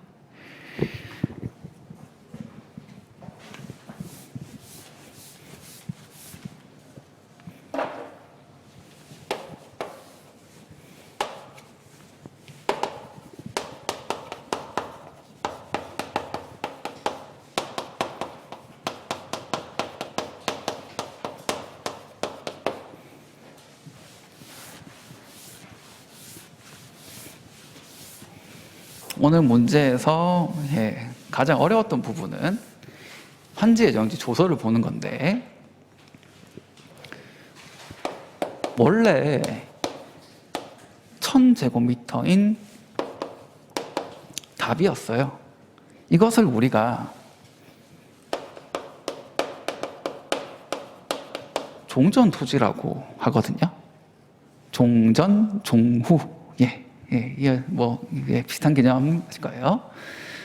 오늘 문제에서 가장 어려웠던 부분은 환지의 정지 조서를 보는 건데 원래 1000제곱미터인 답이었어요. 이것을 우리가 종전 토지라고 하거든요. 종전, 종후. 비슷한 개념이실 거예요.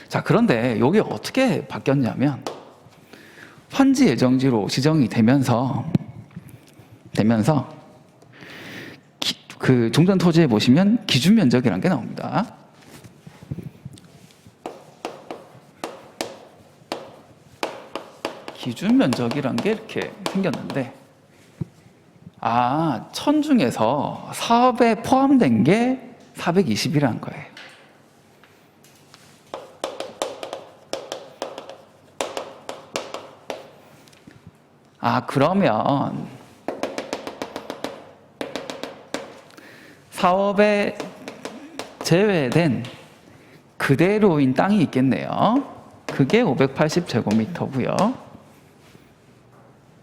자, 그런데 이게 어떻게 바뀌었냐면 환지 예정지로 지정이 되면서 그 종전 토지에 보시면 기준 면적이라는 게 나옵니다. 기준 면적이란 게 이렇게 생겼는데 1000 중에서 사업에 포함된 게 420이라는 거예요. 그러면 사업에 제외된 그대로인 땅이 있겠네요. 그게 580제곱미터고요.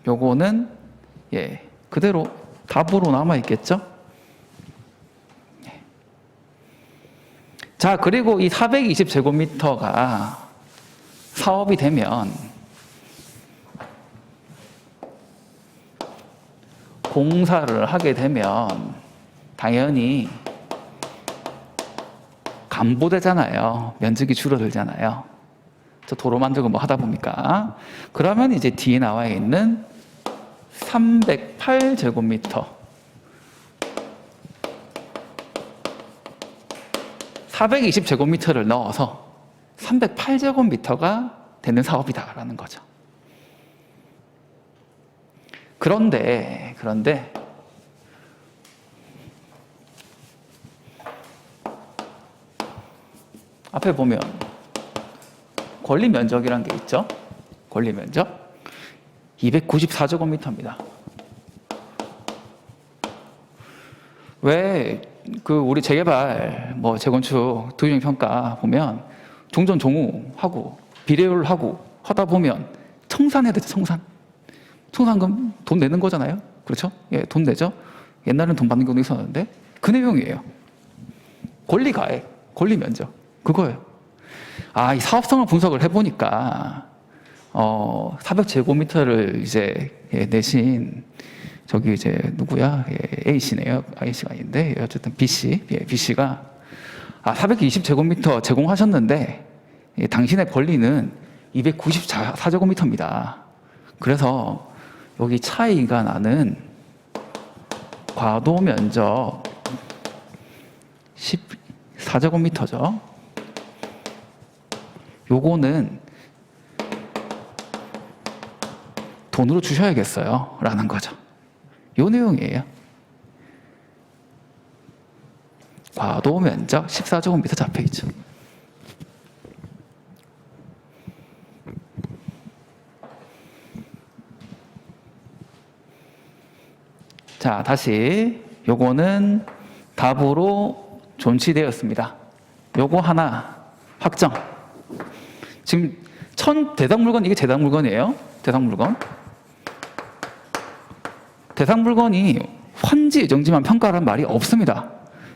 요거는 그대로 답으로 남아 있겠죠? 자, 그리고 이 420제곱미터가 사업이 되면 공사를 하게 되면 당연히 감보되잖아요. 면적이 줄어들잖아요. 저 도로 만들고 뭐 하다 보니까. 그러면 이제 뒤에 나와 있는 308제곱미터 420제곱미터를 넣어서 308제곱미터가 되는 사업이다라는 거죠. 그런데 앞에 보면 권리 면적이라는 게 있죠. 권리 면적 294제곱미터입니다. 왜 우리 재개발 재건축 도시적 평가 보면 종전 종후하고 비례율 하고 하다 보면 청산해야 되죠. 청산금 돈 내는 거잖아요. 그렇죠? 예, 돈 내죠. 옛날에는 돈 받는 경우도 있었는데 그 내용이에요. 권리 가액, 권리 면적 그거예요. 이 사업성을 분석을 해보니까 400제곱미터를 이제 내신 저기 이제 누구야? A씨네요. A씨가 아닌데 어쨌든 B씨가 420제곱미터 제공하셨는데 당신의 권리는 294제곱미터입니다. 그래서 여기 차이가 나는 과도 면적 14제곱미터죠. 요거는 돈으로 주셔야겠어요. 라는 거죠. 요 내용이에요. 과도 면적 14제곱미터 잡혀있죠. 자, 다시 요거는 답으로 존치되었습니다. 요거 하나 확정. 지금 대상 물건 이게 대상 물건이에요. 대상 물건이 환지 예정지만 평가라는 말이 없습니다.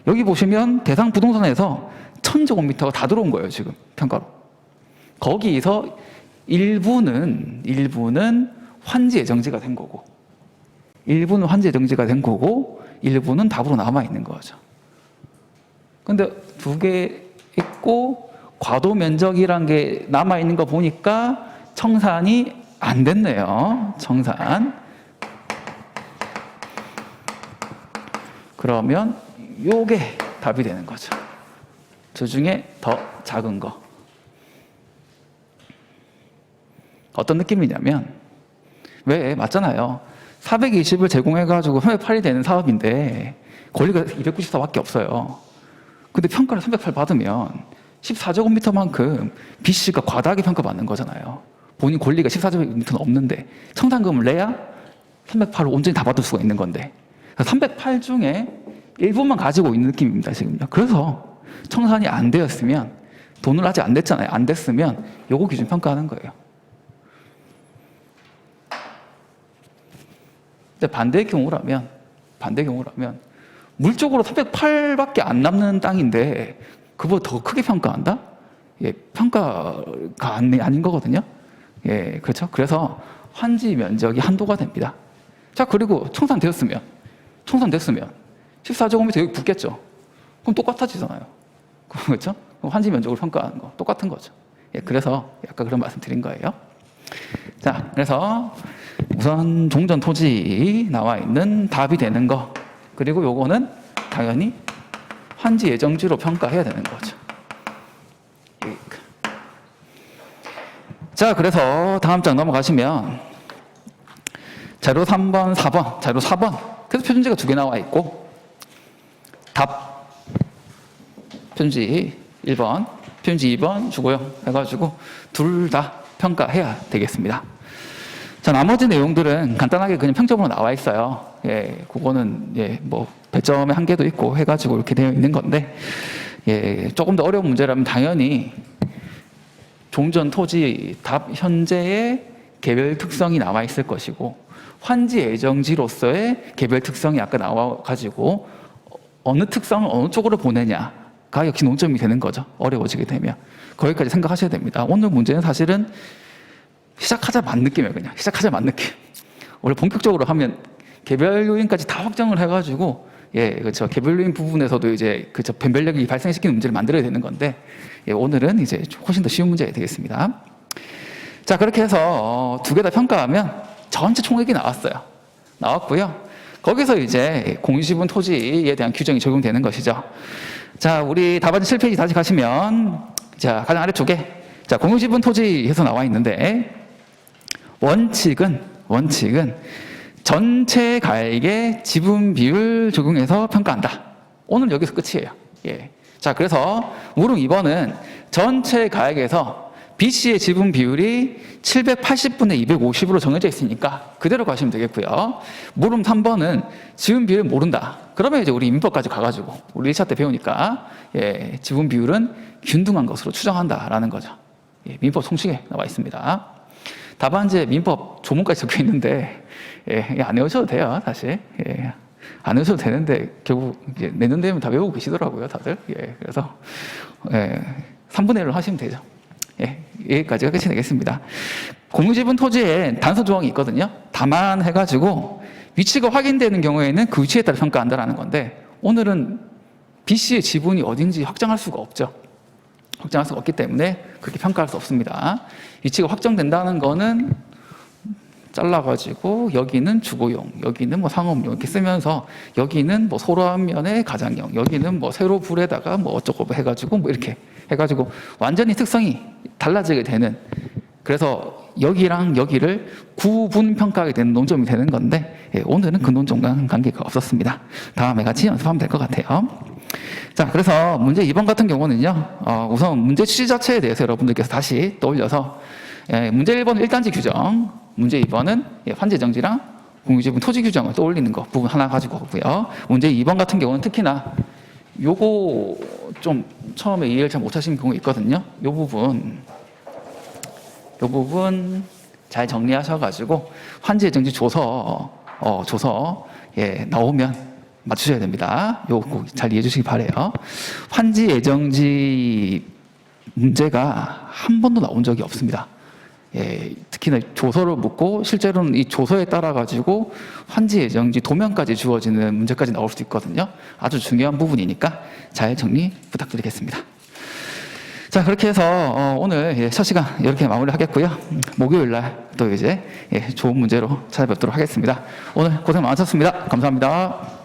여기 보시면 대상 부동산에서 1000제곱미터가 다 들어온 거예요. 지금 평가로. 거기에서 일부는 환지 예정지가 된 거고 일부는 답으로 남아 있는 거죠. 근데 두 개 있고 과도 면적이란 게 남아 있는 거 보니까 청산이 안 됐네요. 청산. 그러면 요게 답이 되는 거죠. 저 중에 더 작은 거. 어떤 느낌이냐면 왜 맞잖아요. 420을 제공해가지고 308이 되는 사업인데 권리가 294밖에 없어요. 근데 평가를 308 받으면 14제곱미터만큼 B씨가 과다하게 평가받는 거잖아요. 본인 권리가 14제곱미터는 없는데 청산금을 내야 308을 온전히 다 받을 수가 있는 건데 308 중에 일부만 가지고 있는 느낌입니다. 지금요. 그래서 청산이 안 되었으면 돈을 아직 안 냈잖아요. 안 됐으면 요거 기준 평가하는 거예요. 근데 반대의 경우라면 물적으로 308밖에 안 남는 땅인데 그보다 더 크게 평가한다? 예, 평가가 아닌 거거든요. 예, 그렇죠. 그래서 환지 면적이 한도가 됩니다. 자, 그리고 청산됐으면 14제곱미터 여기 붙겠죠. 그럼 똑같아지잖아요. 그렇죠? 환지 면적을 평가하는 거 똑같은 거죠. 예, 그래서 약간 그런 말씀 드린 거예요. 자, 그래서 우선 종전 토지 나와 있는 답이 되는 거 그리고 요거는 당연히 환지 예정지로 평가해야 되는 거죠. 자, 그래서 다음 장 넘어가시면 자료 3번, 4번, 자료 4번 그래서 표준지가 2개 나와 있고 답 표준지 1번, 표준지 2번 주고요. 해가지고 둘 다 평가해야 되겠습니다. 자, 나머지 내용들은 간단하게 그냥 평점으로 나와 있어요. 예, 그거는 배점의 한계도 있고 해가지고 이렇게 되어 있는 건데, 예, 조금 더 어려운 문제라면 당연히 종전 토지 답 현재의 개별 특성이 나와 있을 것이고, 환지 예정지로서의 개별 특성이 아까 나와가지고 어느 특성을 어느 쪽으로 보내냐가 역시 논점이 되는 거죠. 어려워지게 되면 거기까지 생각하셔야 됩니다. 오늘 문제는 사실은 시작하자 만 느낌이에요. 그냥 시작하자 만 느낌. 원래 본격적으로 하면 개별 요인까지 다 확정을 해가지고 그렇죠. 개별 요인 부분에서도 이제 그렇죠. 변별력이 발생시키는 문제를 만들어야 되는 건데 오늘은 이제 훨씬 더 쉬운 문제가 되겠습니다. 자, 그렇게 해서 두 개 다 평가하면 전체 총액이 나왔고요. 거기서 이제 공유지분 토지에 대한 규정이 적용되는 것이죠. 자, 우리 답안지 7페이지 다시 가시면 자, 가장 아래쪽에 자, 공유지분 토지에서 나와 있는데 원칙은 전체 가액의 지분 비율 적용해서 평가한다. 오늘 여기서 끝이에요. 자, 그래서 물음 2번은 전체 가액에서 B씨의 지분 비율이 780분의 250으로 정해져 있으니까 그대로 가시면 되겠고요. 물음 3번은 지분 비율을 모른다. 그러면 이제 우리 민법까지 가가지고 우리 1차 때 배우니까 지분 비율은 균등한 것으로 추정한다라는 거죠. 민법 총칙에 나와 있습니다. 답안지에 민법 조문까지 적혀 있는데 안 외우셔도 돼요, 사실. 안 외우셔도 되는데 결국 이제 내년 되면 다 외우고 계시더라고요, 다들. 그래서 3분의 1로 하시면 되죠. 여기까지가 끝이 되겠습니다. 공유지분 토지에 단서 조항이 있거든요. 다만 해가지고 위치가 확인되는 경우에는 그 위치에 따라 평가한다라는 건데 오늘은 B씨의 지분이 어딘지 확정할 수가 없죠. 확정할 수가 없기 때문에 그렇게 평가할 수 없습니다. 위치가 확정된다는 거는 잘라가지고 여기는 주거용, 여기는 뭐 상업용 이렇게 쓰면서 여기는 뭐 소로암면의 가장용, 여기는 뭐 세로 불에다가 뭐 어쩌고 해가지고 뭐 이렇게 해가지고 완전히 특성이 달라지게 되는, 그래서 여기랑 여기를 구분 평가하게 되는 논점이 되는 건데 오늘은 그 논점과는 관계가 없었습니다. 다음에 같이 연습하면 될 것 같아요. 자, 그래서 문제 2번 같은 경우는요, 우선 문제 취지 자체에 대해서 여러분들께서 다시 떠올려서 문제 1번은 1단지 규정, 문제 2번은 환지정지랑 공유지분 토지 규정을 떠올리는 거 부분 하나 가지고 오고요. 문제 2번 같은 경우는 특히나 요거 좀 처음에 이해를 잘 못하시는 경우 있거든요. 요 부분 잘 정리하셔가지고 환지정지 조서 나오면 맞추셔야 됩니다. 요거 잘 이해해 주시기 바래요. 환지 예정지 문제가 한 번도 나온 적이 없습니다. 특히나 조서를 묻고 실제로는 이 조서에 따라 가지고 환지 예정지 도면까지 주어지는 문제까지 나올 수도 있거든요. 아주 중요한 부분이니까 잘 정리 부탁드리겠습니다. 자, 그렇게 해서 오늘 첫 시간 이렇게 마무리하겠고요. 목요일 날 또 이제 좋은 문제로 찾아뵙도록 하겠습니다. 오늘 고생 많으셨습니다. 감사합니다.